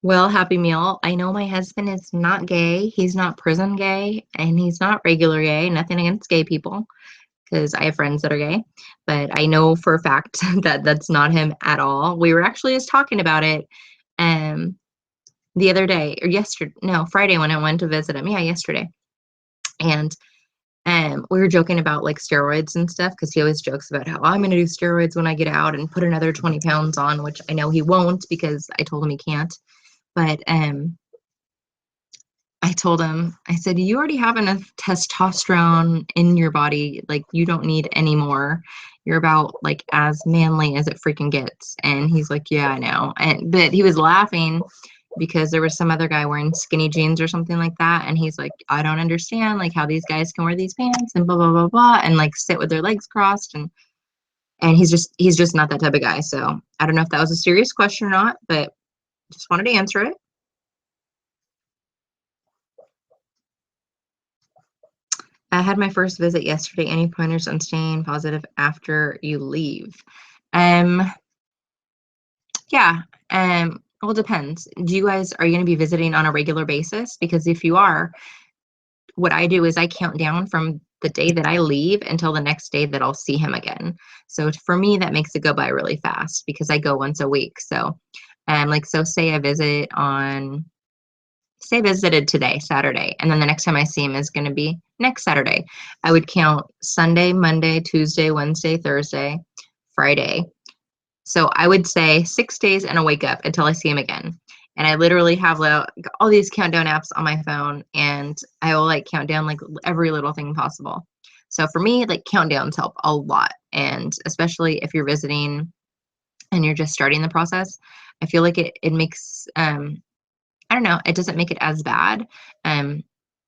Well, Happy Meal, I know my husband is not gay. He's not prison gay, and he's not regular gay. Nothing against gay people, because I have friends that are gay. But I know for a fact that that's not him at all. We were actually just talking about it um, the other day, or yesterday, no, Friday when I went to visit him. Yeah, yesterday. And we were joking about like steroids and stuff, because he always jokes about how, "Oh, I'm going to do steroids when I get out and put another 20 pounds on," which I know he won't because I told him he can't. But I told him, I said, "You already have enough testosterone in your body. Like, you don't need any more. You're about like as manly as it freaking gets." And he's like, "Yeah, I know." But he was laughing because there was some other guy wearing skinny jeans or something like that. And he's like, "I don't understand like how these guys can wear these pants and blah, blah, blah, blah, and like sit with their legs crossed." And he's just not that type of guy. So I don't know if that was a serious question or not, but just wanted to answer it. I had my first visit yesterday. Any pointers on staying positive after you leave? Um, yeah. Well, it depends. Are you going to be visiting on a regular basis? Because if you are, what I do is I count down from the day that I leave until the next day that I'll see him again. So for me, that makes it go by really fast because I go once a week. So, so say I visited today, Saturday, and then the next time I see him is going to be next Saturday. I would count Sunday, Monday, Tuesday, Wednesday, Thursday, Friday. So I would say 6 days and a wake up until I see him again. And I literally have all these countdown apps on my phone, and I will like count down like every little thing possible. So for me, like countdowns help a lot. And especially if you're visiting and you're just starting the process, I feel like it makes, I don't know, it doesn't make it as bad. Um,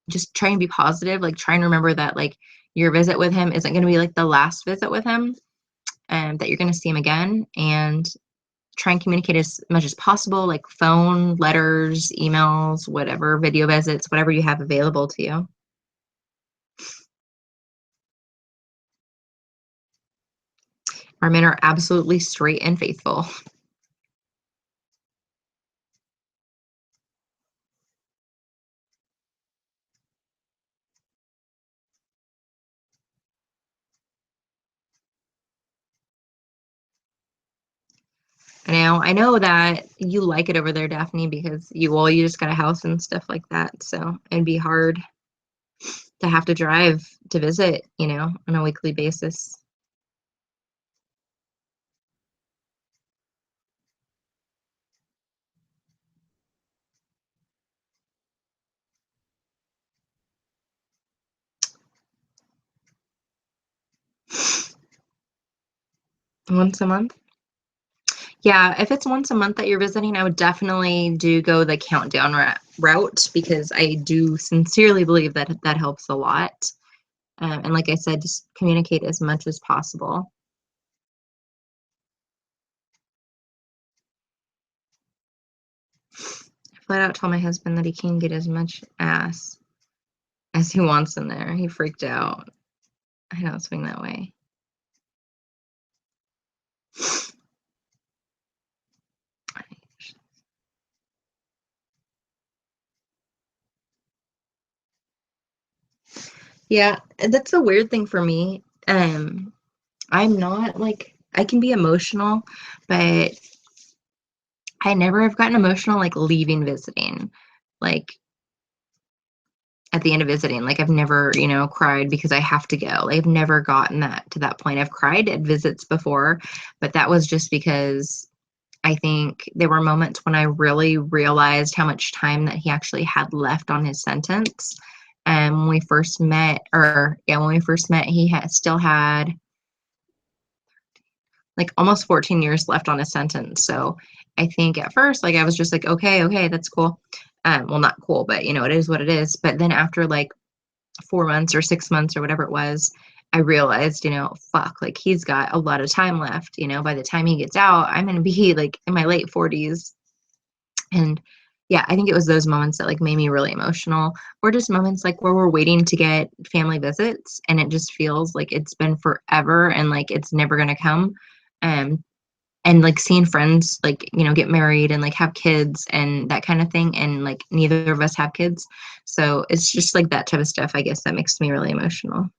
just try and be positive, like, try and remember that, like, your visit with him isn't gonna be, like, the last visit with him, that you're gonna see him again, and try and communicate as much as possible, like phone, letters, emails, whatever, video visits, whatever you have available to you. Our men are absolutely straight and faithful. I know that you like it over there, Daphne, because you just got a house and stuff like that. So it'd be hard to have to drive to visit, on a weekly basis. Once a month? Yeah, if it's once a month that you're visiting, I would definitely do go the countdown route because I do sincerely believe that that helps a lot. And like I said, just communicate as much as possible. I flat out told my husband that he can get as much ass as he wants in there. He freaked out. I don't swing that way. Yeah, that's the weird thing for me. I'm not like I can be emotional, but I never have gotten emotional like leaving visiting. Like at the end of visiting, like I've never, cried because I have to go. Like, I've never gotten that to that point. I've cried at visits before, but that was just because I think there were moments when I really realized how much time that he actually had left on his sentence. And when we first met, or yeah, when we first met, he still had like almost 14 years left on his sentence. So I think at first, like I was just like, okay, that's cool. Well, not cool, but it is what it is. But then after like 4 months or 6 months or whatever it was, I realized, fuck, like he's got a lot of time left. By the time he gets out, I'm going to be like in my late 40s. And yeah, I think it was those moments that like made me really emotional, or just moments like where we're waiting to get family visits and it just feels like it's been forever and like it's never going to come. Um, and like seeing friends like get married and like have kids and that kind of thing, and like neither of us have kids, so it's just like that type of stuff, I guess, that makes me really emotional.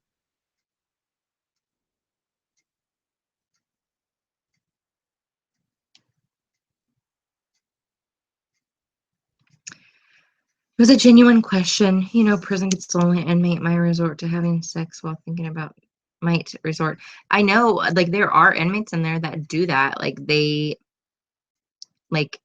It was a genuine question. Prison gets lonely. Inmate might resort to having sex while thinking about might resort. I know like there are inmates in there that do that, like they like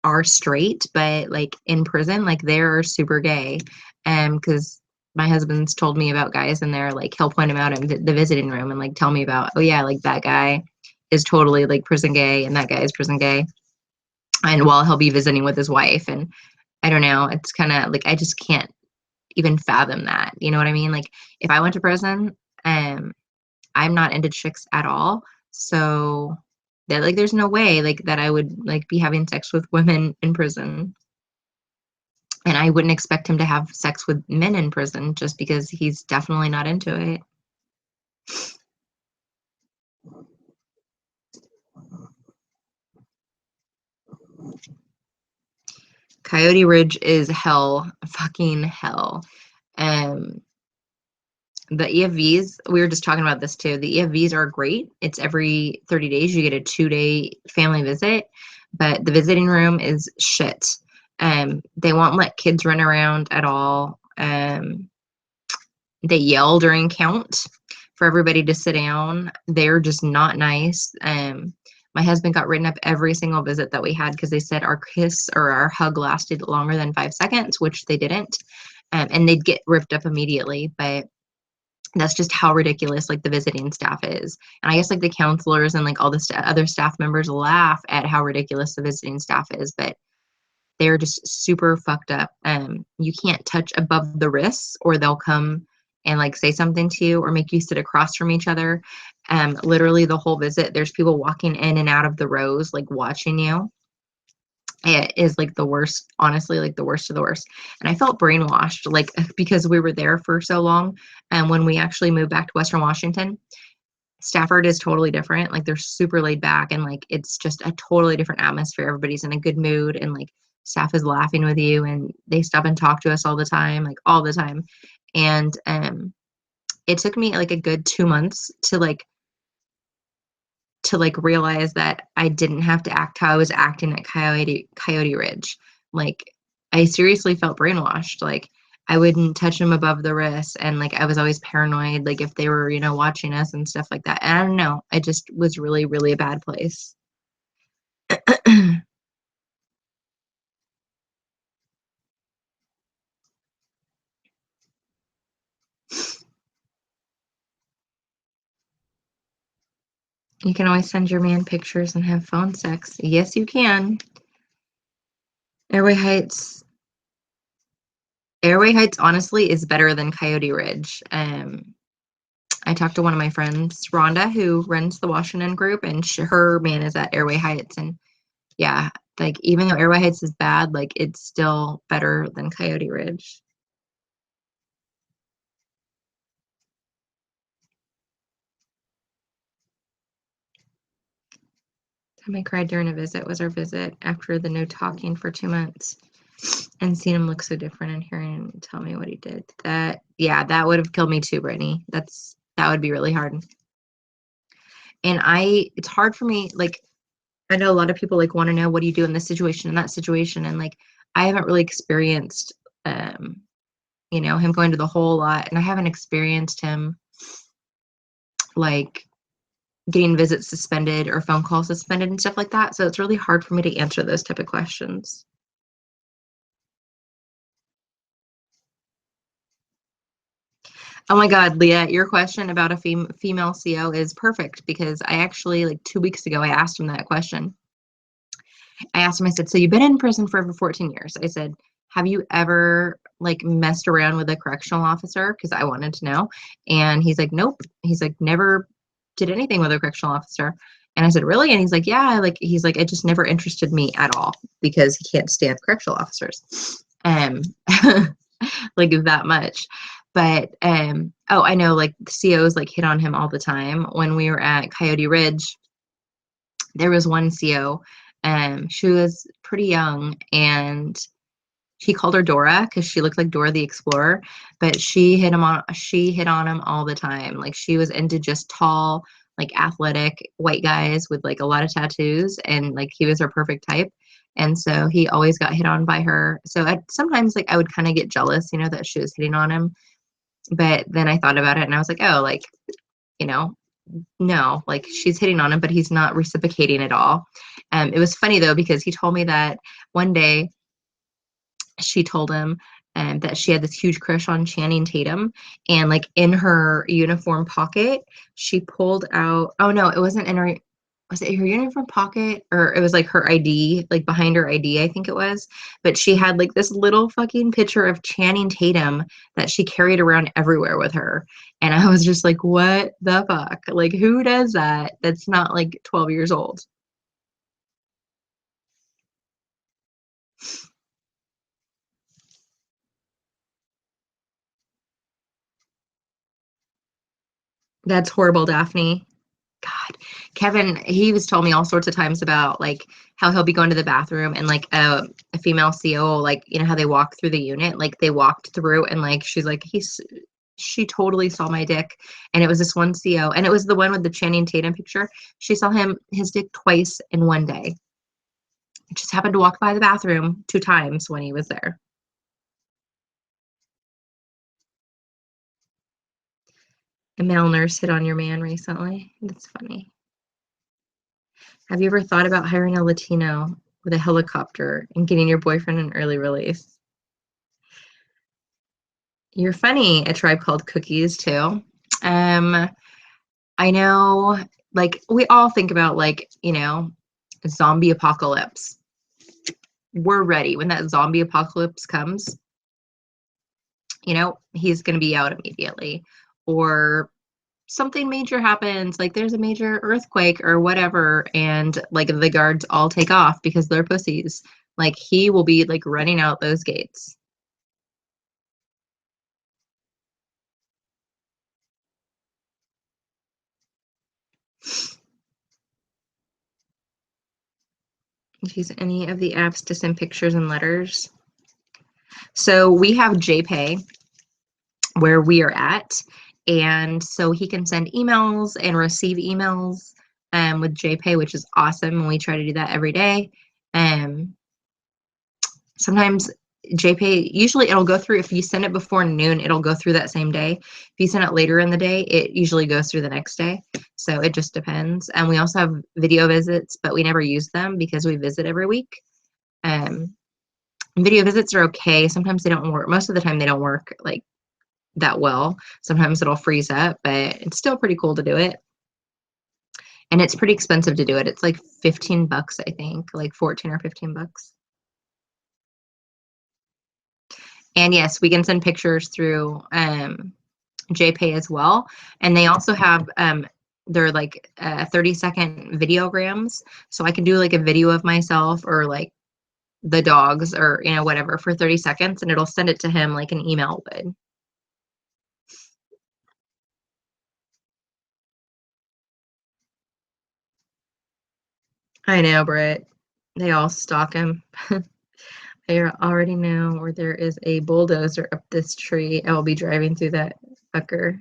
are straight, but like in prison, like they're super gay. Because my husband's told me about guys in there, like he'll point him out in the visiting room and like tell me about, oh yeah, like that guy is totally like prison gay and that guy is prison gay. And while he'll be visiting with his wife, and I don't know, it's kind of like I just can't even fathom that. You know what I mean? Like if I went to prison, um, I'm not into chicks at all. So that like there's no way like that I would like be having sex with women in prison. And I wouldn't expect him to have sex with men in prison just because he's definitely not into it. Coyote Ridge is hell, fucking hell. Um, the EFVs, we were just talking about this too. The EFVs are great. It's every 30 days you get a 2-day family visit, but the visiting room is shit. They won't let kids run around at all. They yell during count for everybody to sit down. They're just not nice. My husband got written up every single visit that we had because they said our kiss or our hug lasted longer than 5 seconds, which they didn't. And they'd get ripped up immediately. But That's just how ridiculous like the visiting staff is. And I guess like the counselors and like all the other staff members laugh at how ridiculous the visiting staff is, but they're just super fucked up. You can't touch above the wrists or they'll come and like say something to you or make you sit across from each other. Literally the whole visit, there's people walking in and out of the rows, like watching you. It is like the worst, honestly, like the worst of the worst. And I felt brainwashed, like because we were there for so long. And when we actually moved back to Western Washington, Stafford is totally different. Like they're super laid back and like it's just a totally different atmosphere. Everybody's in a good mood and like staff is laughing with you and they stop and talk to us all the time, like all the time. And it took me like a good 2 months to realize that I didn't have to act how I was acting at Coyote Ridge. Like I seriously felt brainwashed. Like I wouldn't touch them above the wrist and like I was always paranoid like if they were, watching us and stuff like that. And I don't know, I just was really, really a bad place. You can always send your man pictures and have phone sex. Yes, you can. Airway Heights. Airway Heights honestly is better than Coyote Ridge. I talked to one of my friends, Rhonda, who runs the Washington group, and her man is at Airway Heights. And yeah, like even though Airway Heights is bad, like it's still better than Coyote Ridge. Time I cried during a visit was our visit after the no talking for 2 months and seeing him look so different and hearing him tell me what he did. Yeah, that would have killed me too, Brittany. That would be really hard. And it's hard for me, like, I know a lot of people like want to know what do you do in this situation and that situation. And like, I haven't really experienced, him going to the whole lot and I haven't experienced him like getting visits suspended or phone calls suspended and stuff like that. So it's really hard for me to answer those type of questions. Oh my God, Leah, your question about a female CO is perfect because I actually, like 2 weeks ago, I asked him that question. I asked him, I said, so you've been in prison for over 14 years. I said, have you ever like messed around with a correctional officer? Because I wanted to know. And he's like, nope. He's like, never did anything with a correctional officer. And I said, really? And he's like, yeah. He's like, it just never interested me at all because he can't stand correctional officers. Like that much. But oh, I know like COs like hit on him all the time. When we were at Coyote Ridge, there was one CO. She was pretty young and he called her Dora because she looked like Dora the Explorer, but she hit on him all the time. Like she was into just tall, like athletic white guys with like a lot of tattoos and like he was her perfect type. And so he always got hit on by her. So sometimes like I would kind of get jealous, that she was hitting on him. But then I thought about it and I was like, oh, like, you know, no, like she's hitting on him, but he's not reciprocating at all. It was funny though, because he told me that one day she told him that she had this huge crush on Channing Tatum. And like in her uniform pocket, she pulled out, oh no, it wasn't in her, was it her uniform pocket or it was like her ID, like behind her ID, I think it was. But she had like this little fucking picture of Channing Tatum that she carried around everywhere with her. And I was just like, what the fuck? Like, who does that? That's not like 12 years old. That's horrible, Daphne. God, Kevin, he was told me all sorts of times about like how he'll be going to the bathroom and like a female CO, like how they walk through the unit, like they walked through and like she's like she totally saw my dick, and it was this one CO, and it was the one with the Channing Tatum picture. She saw his dick twice in one day. It just happened to walk by the bathroom 2 times when he was there. A male nurse hit on your man recently. That's funny. Have you ever thought about hiring a Latino with a helicopter and getting your boyfriend an early release? You're funny. A Tribe Called Cookies too. I know, like, we all think about, like, zombie apocalypse. We're ready. When that zombie apocalypse comes, he's going to be out immediately. Or something major happens, like there's a major earthquake or whatever, and like the guards all take off because they're pussies. Like he will be like running out those gates. Use any of the apps to send pictures and letters. So we have JPay where we are at, and so he can send emails and receive emails with JPay, which is awesome, and we try to do that every day. Sometimes JPay, usually it'll go through, if you send it before noon, it'll go through that same day. If you send it later in the day, it usually goes through the next day. So it just depends. And we also have video visits, but we never use them because we visit every week. Video visits are okay. Sometimes they don't work. Most of the time they don't work like that well. Sometimes it'll freeze up, but it's still pretty cool to do it. And it's pretty expensive to do it. It's like 15 bucks, I think, like 14 or 15 bucks. And yes, we can send pictures through JPay as well. And they also have they're like 30-second videograms. So I can do like a video of myself or like the dogs or whatever for 30 seconds, and it'll send it to him like an email would. I know, Britt. They all stalk him. They already know where there is a bulldozer up this tree. I will be driving through that fucker.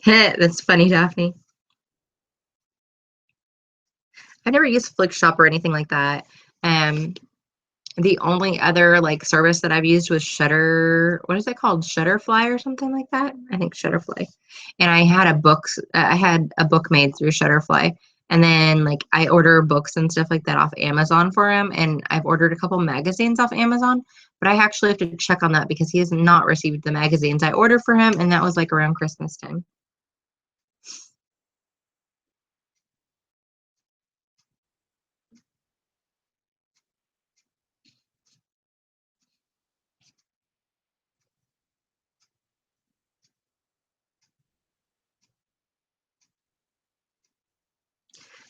That's funny, Daphne. I never used Flickshop or anything like that. Um, the only other like service that I've used was Shutter. What is it called? Shutterfly or something like that? I think Shutterfly. And I had a book made through Shutterfly. And then like I order books and stuff like that off Amazon for him. And I've ordered a couple magazines off Amazon, but I actually have to check on that because he has not received the magazines I ordered for him. And that was like around Christmas time.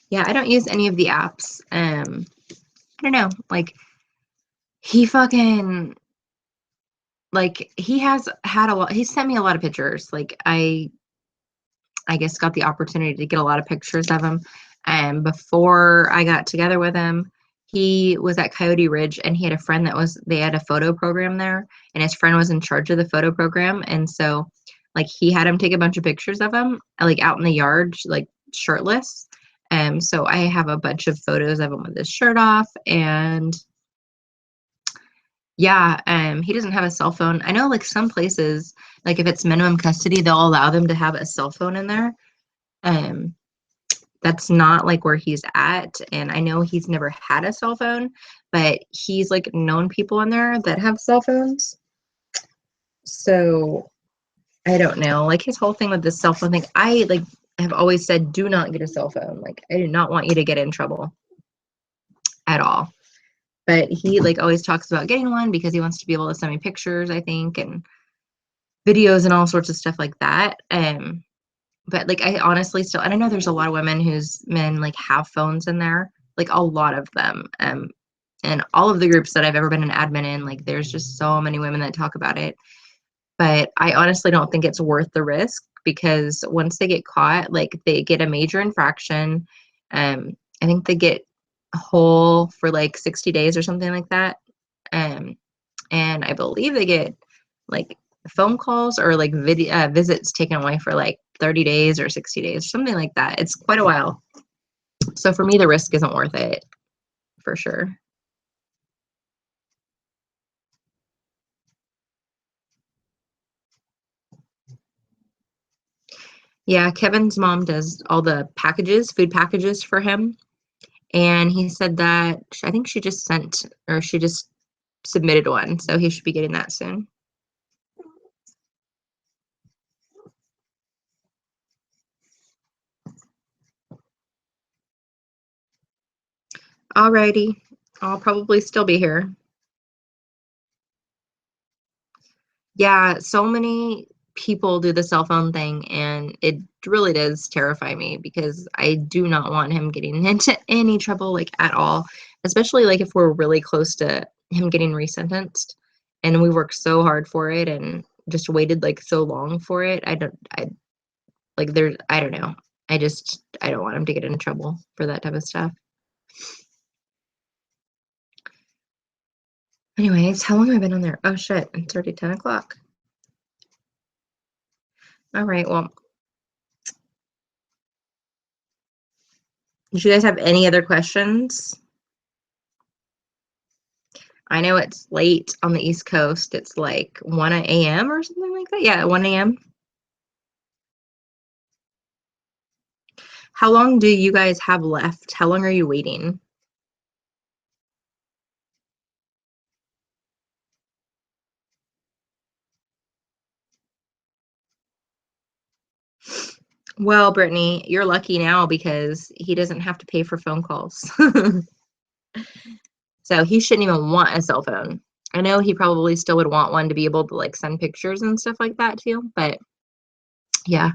Yeah, I don't use any of the apps. I don't know. Like he fucking he has had a lot. He sent me a lot of pictures. Like I guess got the opportunity to get a lot of pictures of him. And before I got together with him, he was at Coyote Ridge and he had a friend they had a photo program there, and his friend was in charge of the photo program. And so like he had him take a bunch of pictures of him like out in the yard, like shirtless. So I have a bunch of photos of him with his shirt off. And yeah, he doesn't have a cell phone. I know like some places, like if it's minimum custody, they'll allow them to have a cell phone in there. Um, that's not like where he's at. And I know he's never had a cell phone, but he's like known people in there that have cell phones. So I don't know. Like his whole thing with this cell phone thing, I like have always said, do not get a cell phone. Like I do not want you to get in trouble at all. But he like always talks about getting one because he wants to be able to send me pictures, I think, and videos and all sorts of stuff like that. But like I honestly still, and I know there's a lot of women whose men like have phones in there, like a lot of them. And all of the groups that I've ever been an admin in, like there's just so many women that talk about it. But I honestly don't think it's worth the risk because once they get caught, like they get a major infraction. I think they get whole for like 60 days or something like that. Um, and I believe they get like phone calls or like video visits taken away for like 30 days or 60 days, something like that. It's quite a while. So for me, the risk isn't worth it for sure. Yeah, Kevin's mom does all the packages, food packages for him. And he said that I think she just sent or she just submitted one. So he should be getting that soon. Alrighty. I'll probably still be here. Yeah, so many people do the cell phone thing, and it really does terrify me because I do not want him getting into any trouble, like, at all, especially, like, if we're really close to him getting resentenced and we worked so hard for it and just waited, like, so long for it. Like, I don't know. I don't want him to get in trouble for that type of stuff. Anyways, how long have I been on there? Oh, shit. It's already 10 o'clock. All right, well, did you guys have any other questions? I know it's late on the East Coast. It's like 1 a.m. or something like that. Yeah, 1 a.m. How long do you guys have left? How long are you waiting? Well, Brittany, you're lucky now because he doesn't have to pay for phone calls. So he shouldn't even want a cell phone. I know he probably still would want one to be able to like send pictures and stuff like that too, but yeah.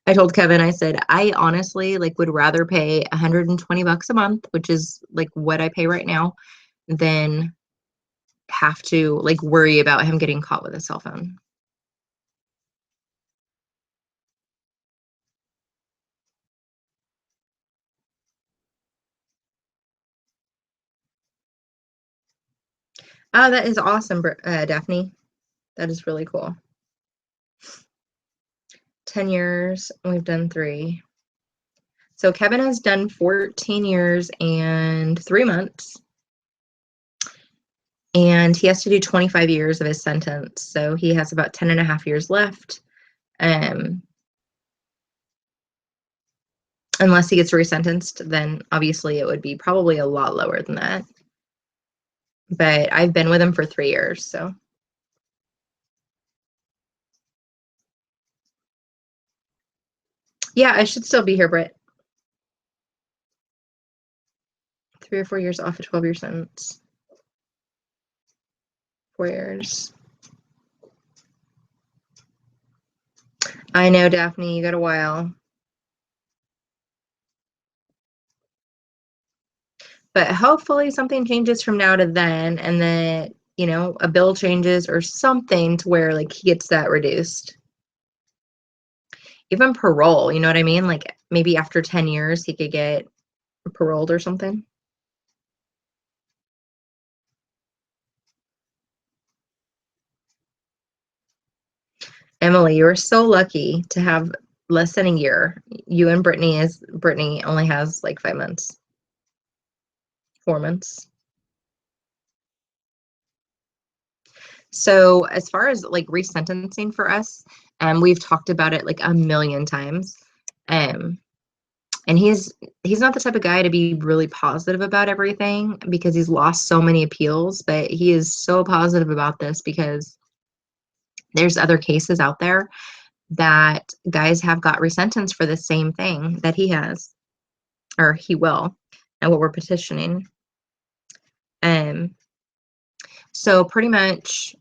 I told Kevin, I said, I honestly like would rather pay 120 bucks a month, which is like what I pay right now, than have to like worry about him getting caught with a cell phone. Oh, that is awesome, Daphne. That is really cool. 10 years, we've done 3. So Kevin has done 14 years and 3 months. And he has to do 25 years of his sentence. So he has about 10 and a half years left. Unless he gets resentenced, then obviously it would be probably a lot lower than that. But I've been with him for 3 years, so. Yeah, I should still be here, Britt. 3 or 4 years off a 12-year sentence. 4 years. I know, Daphne, you got a while. But hopefully something changes from now to then, and then, a bill changes or something to where, like, he gets that reduced. Even parole, you know what I mean? Like, maybe after 10 years, he could get paroled or something. Emily, you are so lucky to have less than a year. You and Brittany only has like 5 months, 4 months. So as far as like resentencing for us, we've talked about it like a million times. Um, and he's not the type of guy to be really positive about everything because he's lost so many appeals, but he is so positive about this because there's other cases out there that guys have got resentenced for the same thing that he has, or he will, and what we're petitioning. Um, so pretty much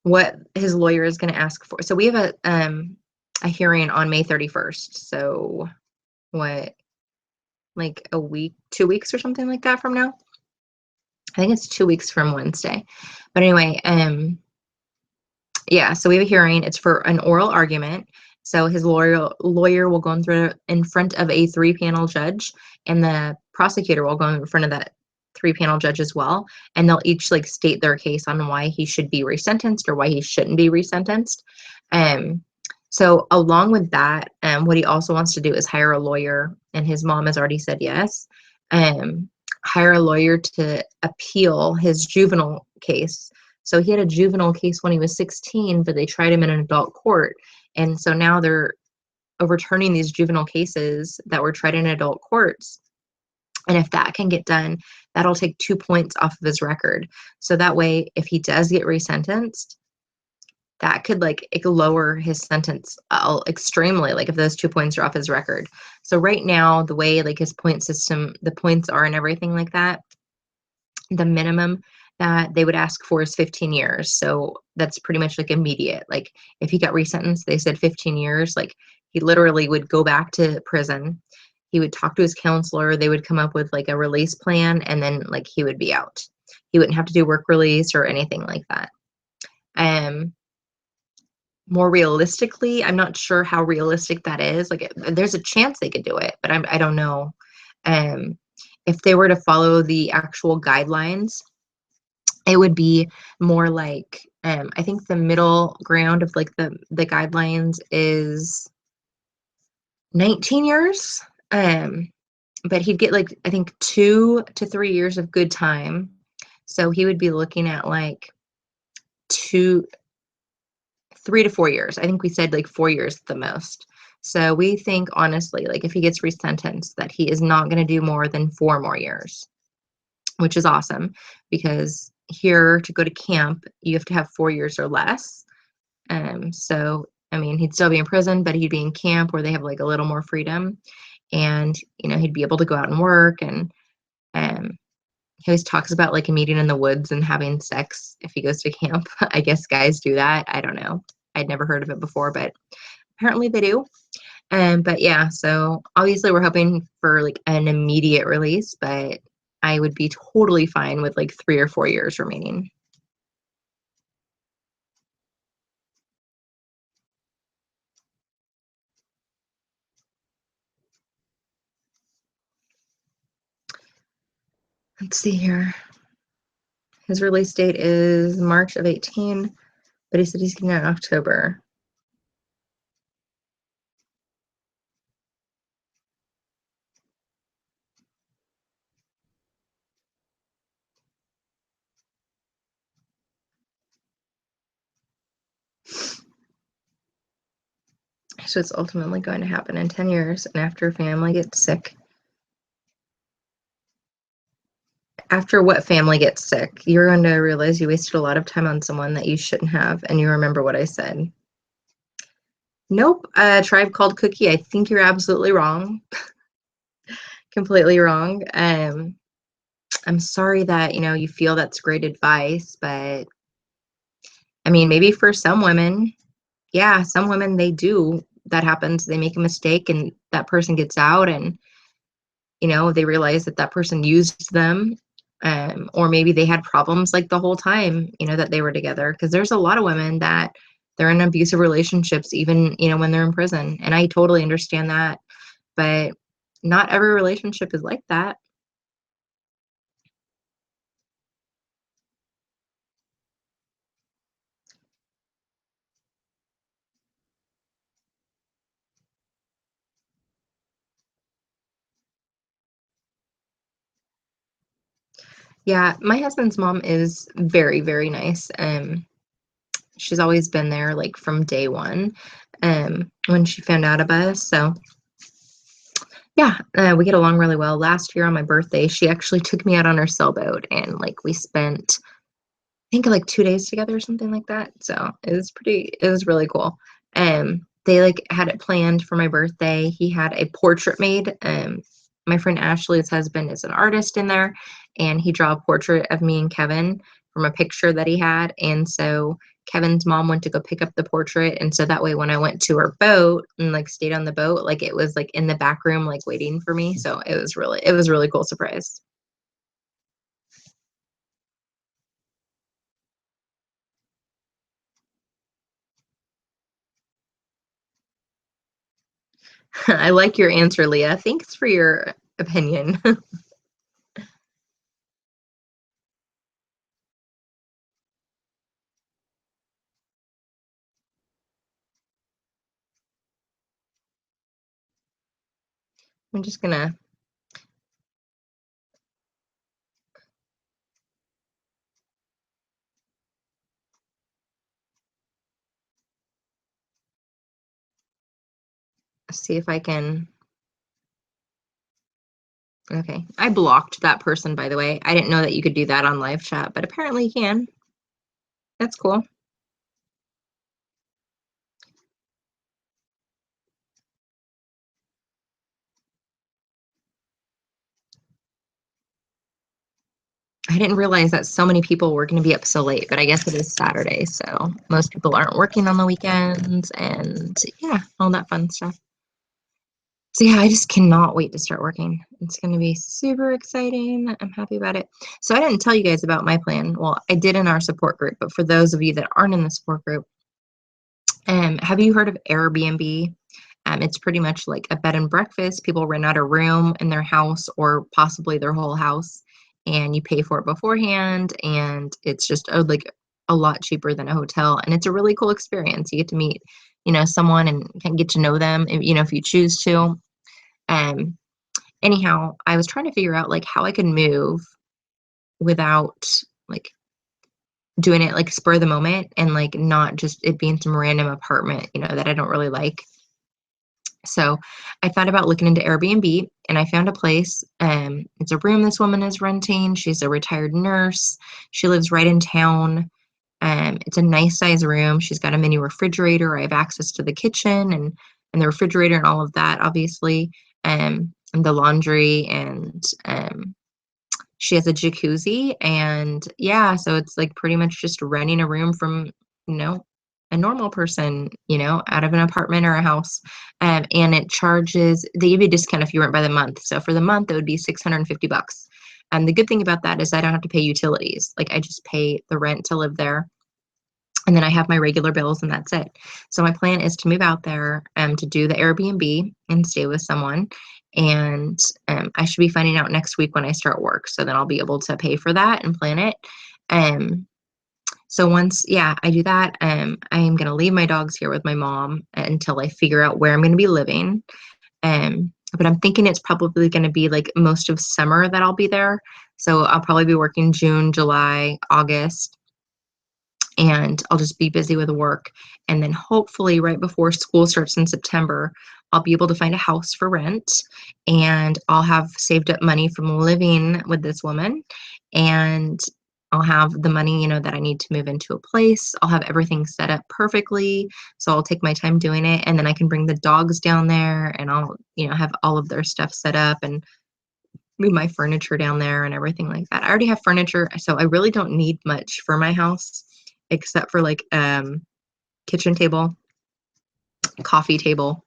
what his lawyer is going to ask for. So we have a hearing on May 31st. So what, like a week, 2 weeks or something like that from now? I think it's 2 weeks from Wednesday. But anyway, yeah, so we have a hearing. It's for an oral argument. So his lawyer will go in front of a 3-panel judge, and the prosecutor will go in front of that 3-panel judge as well. And they'll each like state their case on why he should be resentenced or why he shouldn't be resentenced. So along with that, what he also wants to do is hire a lawyer, and his mom has already said yes. Hire a lawyer to appeal his juvenile case. So he had a juvenile case when he was 16, but they tried him in an adult court. And so now they're overturning these juvenile cases that were tried in adult courts. And if that can get done, that'll take 2 points off of his record. So that way, if he does get resentenced, that could like it could lower his sentence extremely, like if those 2 points are off his record. So right now, the way like his point system, the points are and everything like that, the minimum that they would ask for is 15 years. So that's pretty much like immediate. Like if he got resentenced, they said 15 years, like he literally would go back to prison. He would talk to his counselor, they would come up with like a release plan, and then like he would be out. He wouldn't have to do work release or anything like that. Um More realistically, I'm not sure how realistic that is. Like, there's a chance they could do it, but I don't know. Um, if they were to follow the actual guidelines, it would be more like, I think the middle ground of like the guidelines is 19 years. Um, but he'd get like I think 2 to 3 years of good time. So he would be looking at like two 3 to 4 years. I think we said like 4 years at the most. So we think honestly, like if he gets resentenced, that he is not going to do more than 4 more years, which is awesome because here to go to camp, you have to have 4 years or less. So I mean, he'd still be in prison, but he'd be in camp where they have like a little more freedom, and he'd be able to go out and work. And um, he always talks about like meeting in the woods and having sex if he goes to camp. I guess guys do that. I don't know. I'd never heard of it before, but apparently they do. But yeah, so obviously we're hoping for like an immediate release, but I would be totally fine with like 3 or 4 years remaining. Let's see here. His release date is March of 18, but he said he's getting out in October. So it's ultimately going to happen in 10 years, and after family gets sick. After what family gets sick, you're going to realize you wasted a lot of time on someone that you shouldn't have, and you remember what I said. Nope, a tribe called Cookie. I think you're absolutely wrong. Completely wrong. I'm sorry that, you feel that's great advice, but I mean, maybe for some women, yeah, some women they do. That happens. They make a mistake and that person gets out, and they realize that that person used them, or maybe they had problems like the whole time, that they were together. Because there's a lot of women that they're in abusive relationships, even when they're in prison, and I totally understand that. But not every relationship is like that. Yeah, my husband's mom is very, very nice. She's always been there like from day one, when she found out about us. So yeah, we get along really well. Last year on my birthday, she actually took me out on her sailboat, and like we spent, I think, like 2 days together or something like that. So it was really cool. They like had it planned for my birthday. He had a portrait made. My friend Ashley's husband is an artist in there, and he drew a portrait of me and Kevin from a picture that he had. And so Kevin's mom went to go pick up the portrait, and so that way when I went to her boat and like stayed on the boat, like it was like in the back room like waiting for me. So it was really cool surprise. I like your answer, Leah. Thanks for your opinion. I'm just gonna see if I can. Okay. I blocked that person, by the way. I didn't know that you could do that on live chat, but apparently you can. That's cool. I didn't realize that so many people were going to be up so late, but I guess it is Saturday, so most people aren't working on the weekends, and yeah, all that fun stuff. So yeah, I just cannot wait to start working. It's going to be super exciting. I'm happy about it. So I didn't tell you guys about my plan. Well, I did in our support group, but for those of you that aren't in the support group, have you heard of Airbnb? It's pretty much like a bed and breakfast. People rent out a room in their house or possibly their whole house, and you pay for it beforehand. And it's just like a lot cheaper than a hotel, and it's a really cool experience. You get to meet, someone and can get to know them, if you choose to. Um, Anyhow, I was trying to figure out like how I could move without like doing it like spur of the moment and like not just it being some random apartment, that I don't really like. So I thought about looking into Airbnb and I found a place. It's a room this woman is renting. She's a retired nurse. She lives right in town. It's a nice size room. She's got a mini refrigerator. I have access to the kitchen and the refrigerator and all of that, obviously, and the laundry and she has a jacuzzi and yeah, so it's like pretty much just renting a room from, a normal person, out of an apartment or a house. And it charges, they give you a discount if you rent by the month. So for the month, it would be $650. And the good thing about that is I don't have to pay utilities. Like I just pay the rent to live there. And then I have my regular bills and that's it. So my plan is to move out there to do the Airbnb and stay with someone. And I should be finding out next week when I start work. So then I'll be able to pay for that and plan it. So once, yeah, I do that, I am going to leave my dogs here with my mom until I figure out where I'm going to be living. But I'm thinking it's probably going to be like most of summer that I'll be there. So I'll probably be working June, July, August, and I'll just be busy with work. And then hopefully right before school starts in September, I'll be able to find a house for rent and I'll have saved up money from living with this woman and I'll have the money, that I need to move into a place. I'll have everything set up perfectly. So I'll take my time doing it and then I can bring the dogs down there and I'll, have all of their stuff set up and move my furniture down there and everything like that. I already have furniture, so I really don't need much for my house except for like kitchen table, coffee table,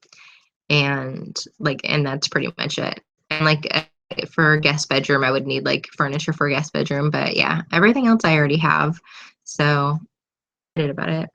and that's pretty much it. And like for a guest bedroom, I would need like furniture for a guest bedroom, but yeah, everything else I already have. So I did about it.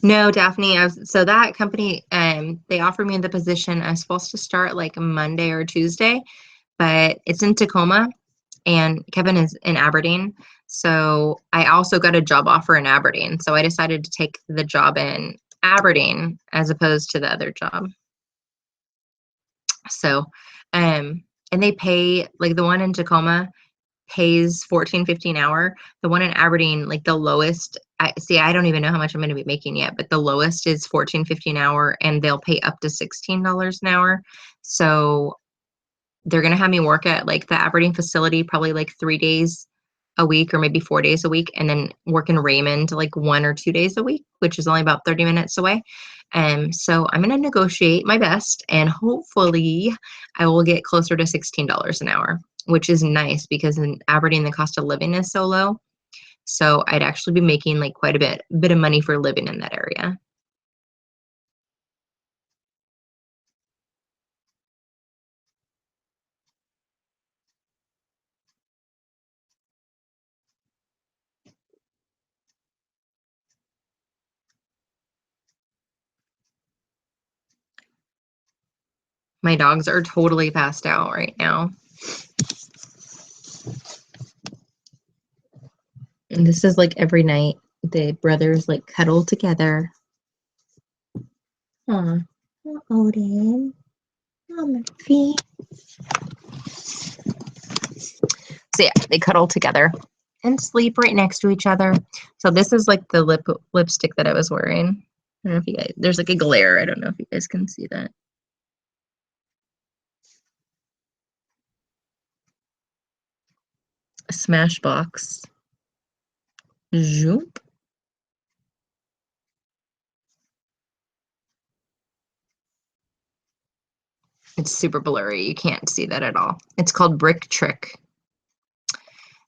No, Daphne, so that company, they offered me the position. I was supposed to start like Monday or Tuesday, but it's in Tacoma and Kevin is in Aberdeen. So I also got a job offer in Aberdeen. So I decided to take the job in Aberdeen as opposed to the other job. So, and they pay like the one in Tacoma pays 14.50 an hour. The one in Aberdeen, like the lowest, I don't even know how much I'm going to be making yet, but the lowest is 14.50 an hour and they'll pay up to $16 an hour. So they're going to have me work at like the Aberdeen facility probably like 3 days a week or maybe 4 days a week and then work in Raymond like 1 or 2 days a week, which is only about 30 minutes away. So I'm going to negotiate my best and hopefully I will get closer to $16 an hour, which is nice because in Aberdeen the cost of living is so low. So I'd actually be making like quite a bit of money for living in that area. My dogs are totally passed out right now. And this is like every night the brothers like cuddle together. Aw, Odin. On my feet. So yeah, they cuddle together and sleep right next to each other. So this is like the lipstick that I was wearing. I don't know if you guys, there's like a glare. I don't know if you guys can see that. Smashbox. Zoop. It's super blurry. You can't see that at all. It's called Brick Trick.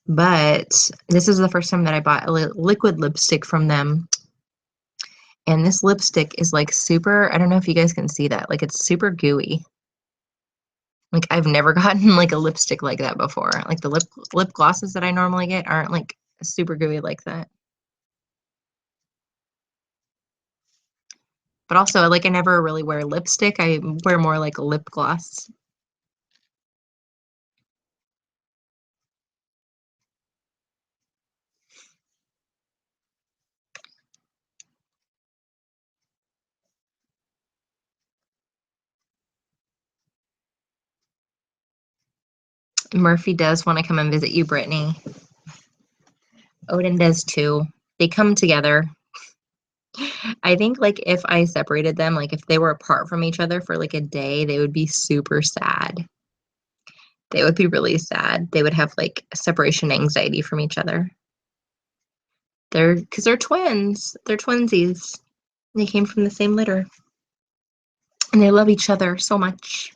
But this is the first time that I bought a liquid lipstick from them. And this lipstick is like super, I don't know if you guys can see that. Like it's super gooey. Like I've never gotten like a lipstick like that before. Like the lip glosses that I normally get aren't like super gooey like that. But also like I never really wear lipstick. I wear more like a lip gloss. Murphy does want to come and visit you, Brittany. Odin does too. They come together. I think like if I separated them, like if they were apart from each other for like a day, they would be super sad. They would be really sad. They would have like separation anxiety from each other. Because they're twins. They're twinsies. They came from the same litter. And they love each other so much.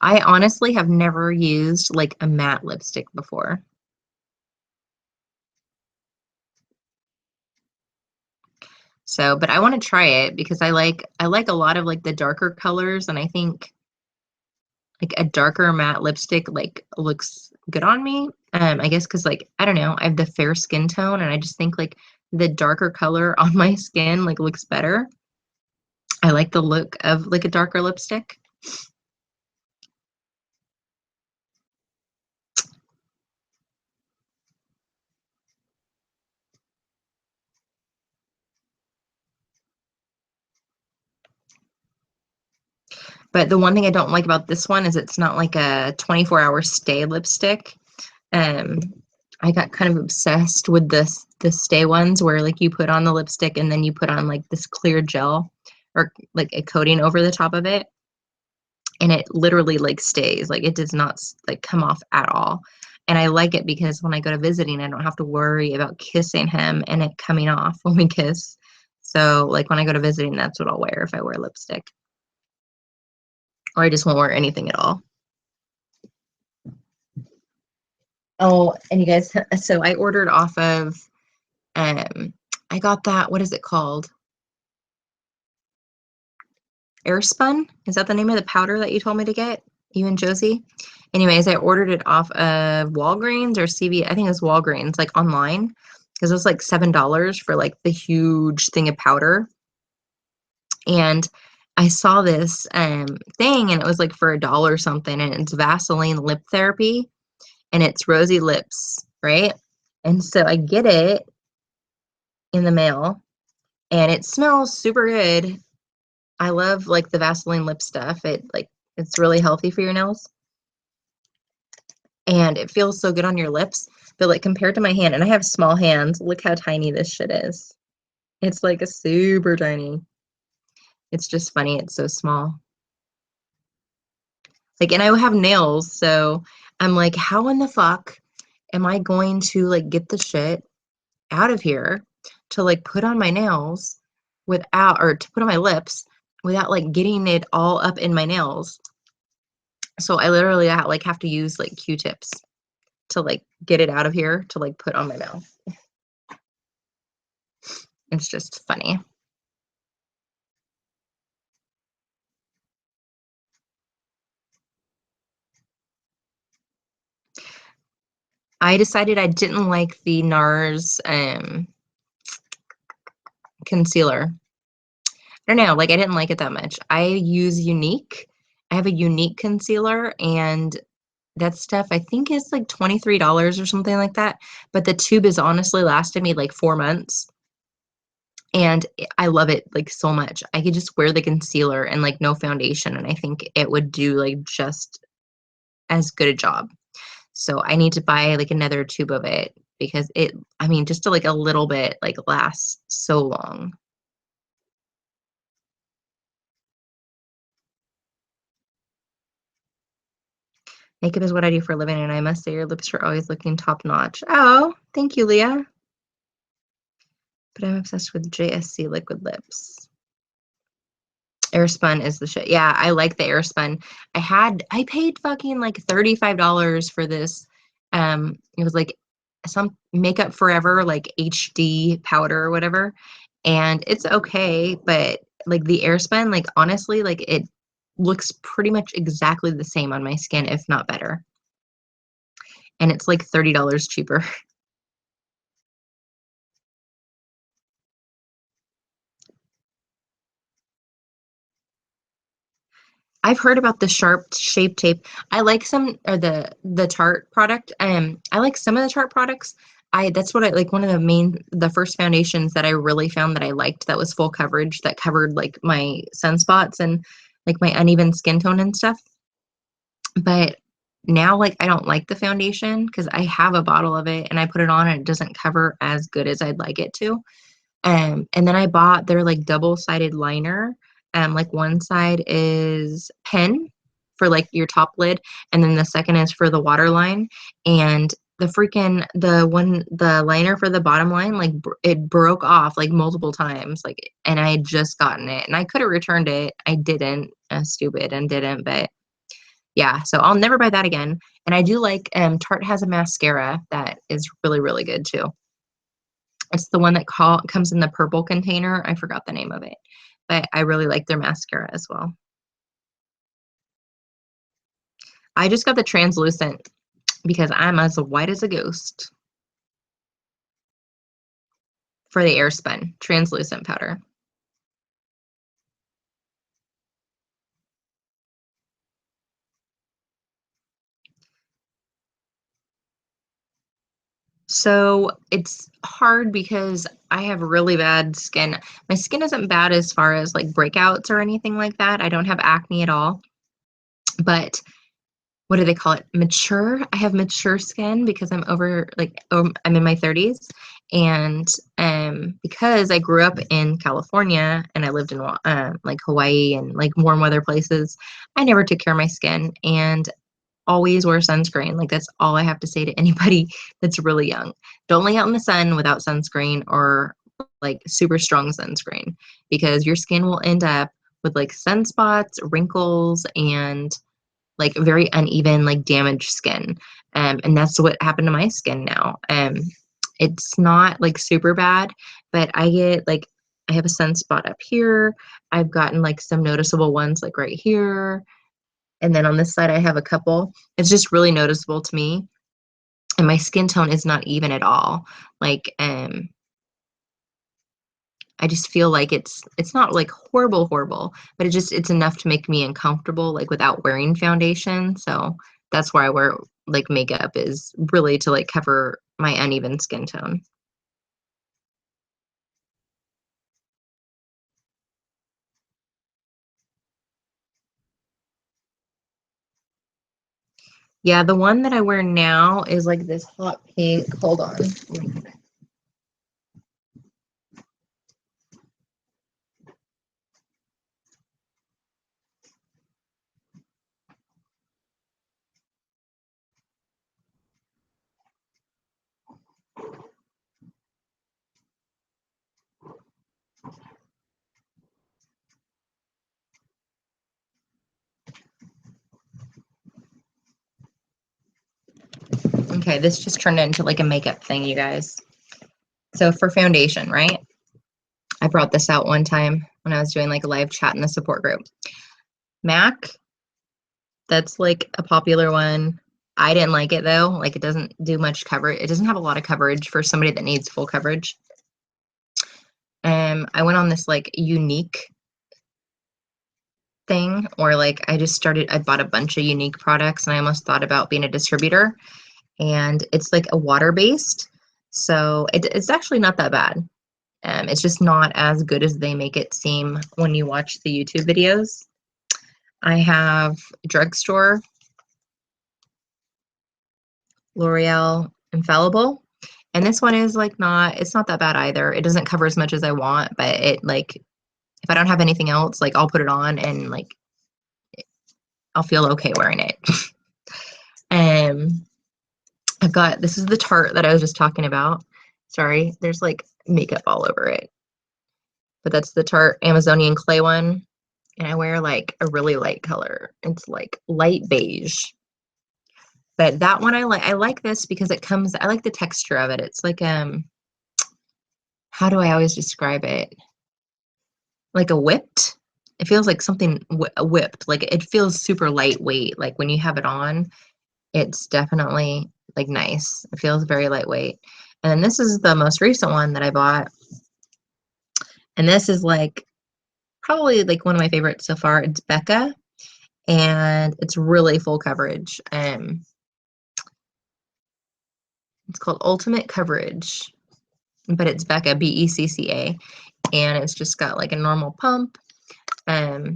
I honestly have never used like a matte lipstick before. So, but I want to try it because I like a lot of like the darker colors, and I think like a darker matte lipstick like looks good on me. I guess because like I don't know, I have the fair skin tone, and I just think like the darker color on my skin like looks better. I like the look of like a darker lipstick. But the one thing I don't like about this one is it's not like a 24-hour stay lipstick. Um, I got kind of obsessed with the stay ones where like you put on the lipstick and then you put on like this clear gel or like a coating over the top of it, and it literally like stays. Like it does not like come off at all. And I like it because when I go to visiting, I don't have to worry about kissing him and it coming off when we kiss. So like when I go to visiting, that's what I'll wear if I wear lipstick. Or I just won't wear anything at all. Oh, and you guys, so I ordered off of, I got that, what is it called? Airspun? Is that the name of the powder that you told me to get? You and Josie? Anyways, I ordered it off of Walgreens or CVS. I think it was Walgreens, like online, because it was like $7 for like the huge thing of powder. And I saw this thing, and it was like for $1 something, and it's Vaseline lip therapy, and it's rosy lips, right? And so I get it in the mail, and it smells super good. I love like the Vaseline lip stuff. It's really healthy for your nails. And it feels so good on your lips. But like compared to my hand, and I have small hands, look how tiny this shit is. It's like a super tiny. It's just funny, it's so small. Like, and I have nails, so I'm like, how in the fuck am I going to like get the shit out of here to like put on my nails without, or to put on my lips without like getting it all up in my nails? So I literally have to use like Q-tips to like get it out of here to like put on my mouth. It's just funny. I decided I didn't like the NARS concealer. I don't know, like I didn't like it that much. I use Unique. I have a Unique concealer, and that stuff I think is like $23 or something like that. But the tube has honestly lasted me like 4 months. And I love it like so much. I could just wear the concealer and like no foundation, and I think it would do like just as good a job. So I need to buy like another tube of it because I mean, just to like a little bit like lasts so long. Makeup is what I do for a living, and I must say your lips are always looking top notch. Oh, thank you, Leah. But I'm obsessed with JSC liquid lips. Airspun is the shit. Yeah, I like the Airspun. I paid fucking like $35 for this. It was like some Makeup Forever like HD powder or whatever. And it's okay, but like the Airspun, like honestly, like it looks pretty much exactly the same on my skin, if not better. And it's like $30 cheaper. I've heard about the Sharp Shape Tape. I like some, or the Tarte product. I like some of the Tarte products. That's what I like. One of the first foundations that I really found that I liked that was full coverage, that covered like my sunspots and like my uneven skin tone and stuff. But now, like, I don't like the foundation because I have a bottle of it and I put it on and it doesn't cover as good as I'd like it to. And then I bought their like double-sided liner. Like one side is pen for like your top lid, and then the second is for the waterline. And the liner for the bottom line, like it broke off like multiple times. Like, and I had just gotten it, and I could have returned it. I didn't, stupid, and didn't. But yeah, so I'll never buy that again. And I do like Tarte has a mascara that is really, really good too. It's the one that comes in the purple container. I forgot the name of it, but I really like their mascara as well. I just got the translucent because I'm as white as a ghost for the Airspun translucent powder. So it's hard because I have really bad skin. My skin isn't bad as far as like breakouts or anything like that. I don't have acne at all, but what do they call it? Mature. I have mature skin because I'm I'm in my 30s, and because I grew up in California and I lived in like Hawaii and like warm weather places, I never took care of my skin and always wear sunscreen. Like that's all I have to say to anybody that's really young. Don't lay out in the sun without sunscreen or like super strong sunscreen because your skin will end up with like sunspots, wrinkles, and like very uneven, like damaged skin. And that's what happened to my skin now. It's not like super bad, but I have a sunspot up here. I've gotten like some noticeable ones like right here. And then on this side, I have a couple. It's just really noticeable to me. And my skin tone is not even at all. Like, I just feel like it's not like horrible, but it's enough to make me uncomfortable like without wearing foundation. So that's why I wear like makeup, is really to like cover my uneven skin tone. Yeah, the one that I wear now is like this hot pink. Hold on. Okay, this just turned into like a makeup thing, you guys. So for foundation, right? I brought this out one time when I was doing like a live chat in the support group. MAC, that's like a popular one. I didn't like it though. Like it doesn't do much coverage. It doesn't have a lot of coverage for somebody that needs full coverage. I went on this like unique thing, or like I bought a bunch of unique products and I almost thought about being a distributor. And it's like a water based. So it's actually not that bad. It's just not as good as they make it seem when you watch the YouTube videos. I have Drugstore L'Oreal Infallible. And this one is like it's not that bad either. It doesn't cover as much as I want, but it like, if I don't have anything else, like I'll put it on and like, I'll feel okay wearing it. I've got, this is the Tarte that I was just talking about. Sorry, there's like makeup all over it. But that's the Tarte Amazonian Clay one. And I wear like a really light color. It's like light beige. But that one I like this because it comes, I like the texture of it. It's like, how do I always describe it? Like a whipped. It feels like something whipped. Like it feels super lightweight. Like when you have it on, it's definitely like nice. It feels very lightweight. And then this is the most recent one that I bought. And this is like probably like one of my favorites so far. It's Becca, and it's really full coverage. It's called Ultimate Coverage, but it's Becca, Becca, and it's just got like a normal pump. I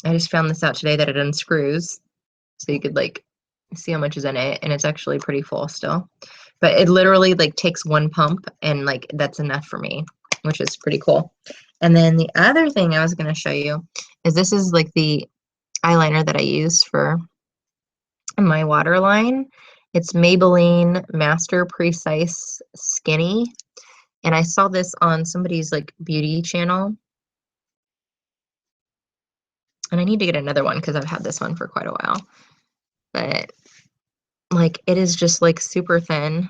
just found this out today that it unscrews, so you could like see how much is in it, and it's actually pretty full still. But it literally like takes one pump, and like that's enough for me, which is pretty cool. And then the other thing I was going to show you is this is like the eyeliner that I use for my waterline. It's Maybelline Master Precise Skinny. And I saw this on somebody's like beauty channel. And I need to get another one because I've had this one for quite a while. But like it is just like super thin.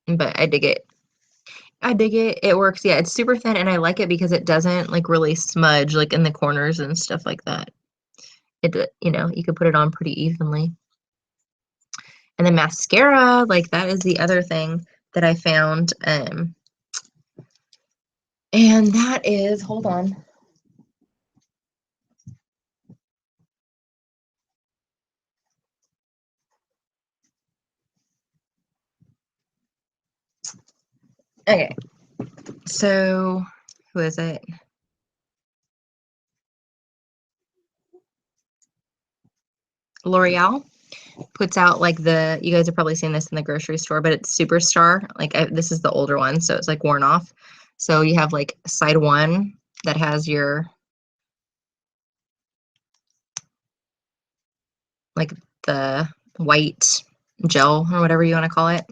But I dig it. I dig it. It works. Yeah, it's super thin and I like it because it doesn't like really smudge like in the corners and stuff like that. It, you know, you could put it on pretty evenly. And then mascara, like that is the other thing that I found. And that is, hold on. Okay, so who is it? L'Oreal puts out like you guys have probably seen this in the grocery store, but it's Superstar. Like this is the older one, so it's like worn off. So you have like side one that has your like the white gel or whatever you want to call it.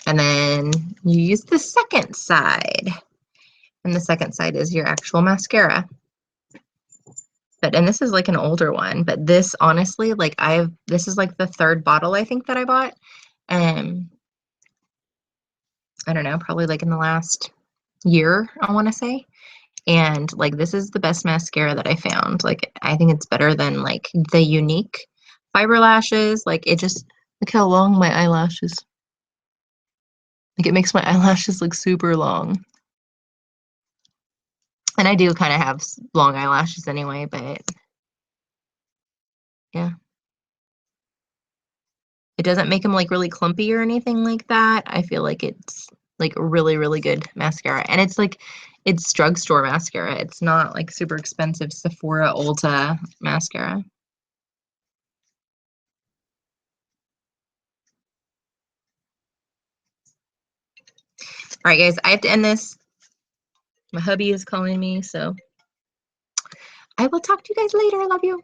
And then you use the second side. And the second side is your actual mascara. And this is like an older one, but this honestly, like this is like the third bottle I think that I bought. I don't know, probably like in the last year, I want to say. And like this is the best mascara that I found. Like I think it's better than like the Unique fiber lashes. Like it just, look how long my eyelashes. Like it makes my eyelashes look super long. And I do kind of have long eyelashes anyway, but yeah. It doesn't make them like really clumpy or anything like that. I feel like it's like really, really good mascara. And it's like, it's drugstore mascara. It's not like super expensive Sephora Ulta mascara. All right, guys, I have to end this. My hubby is calling me, so I will talk to you guys later. I love you.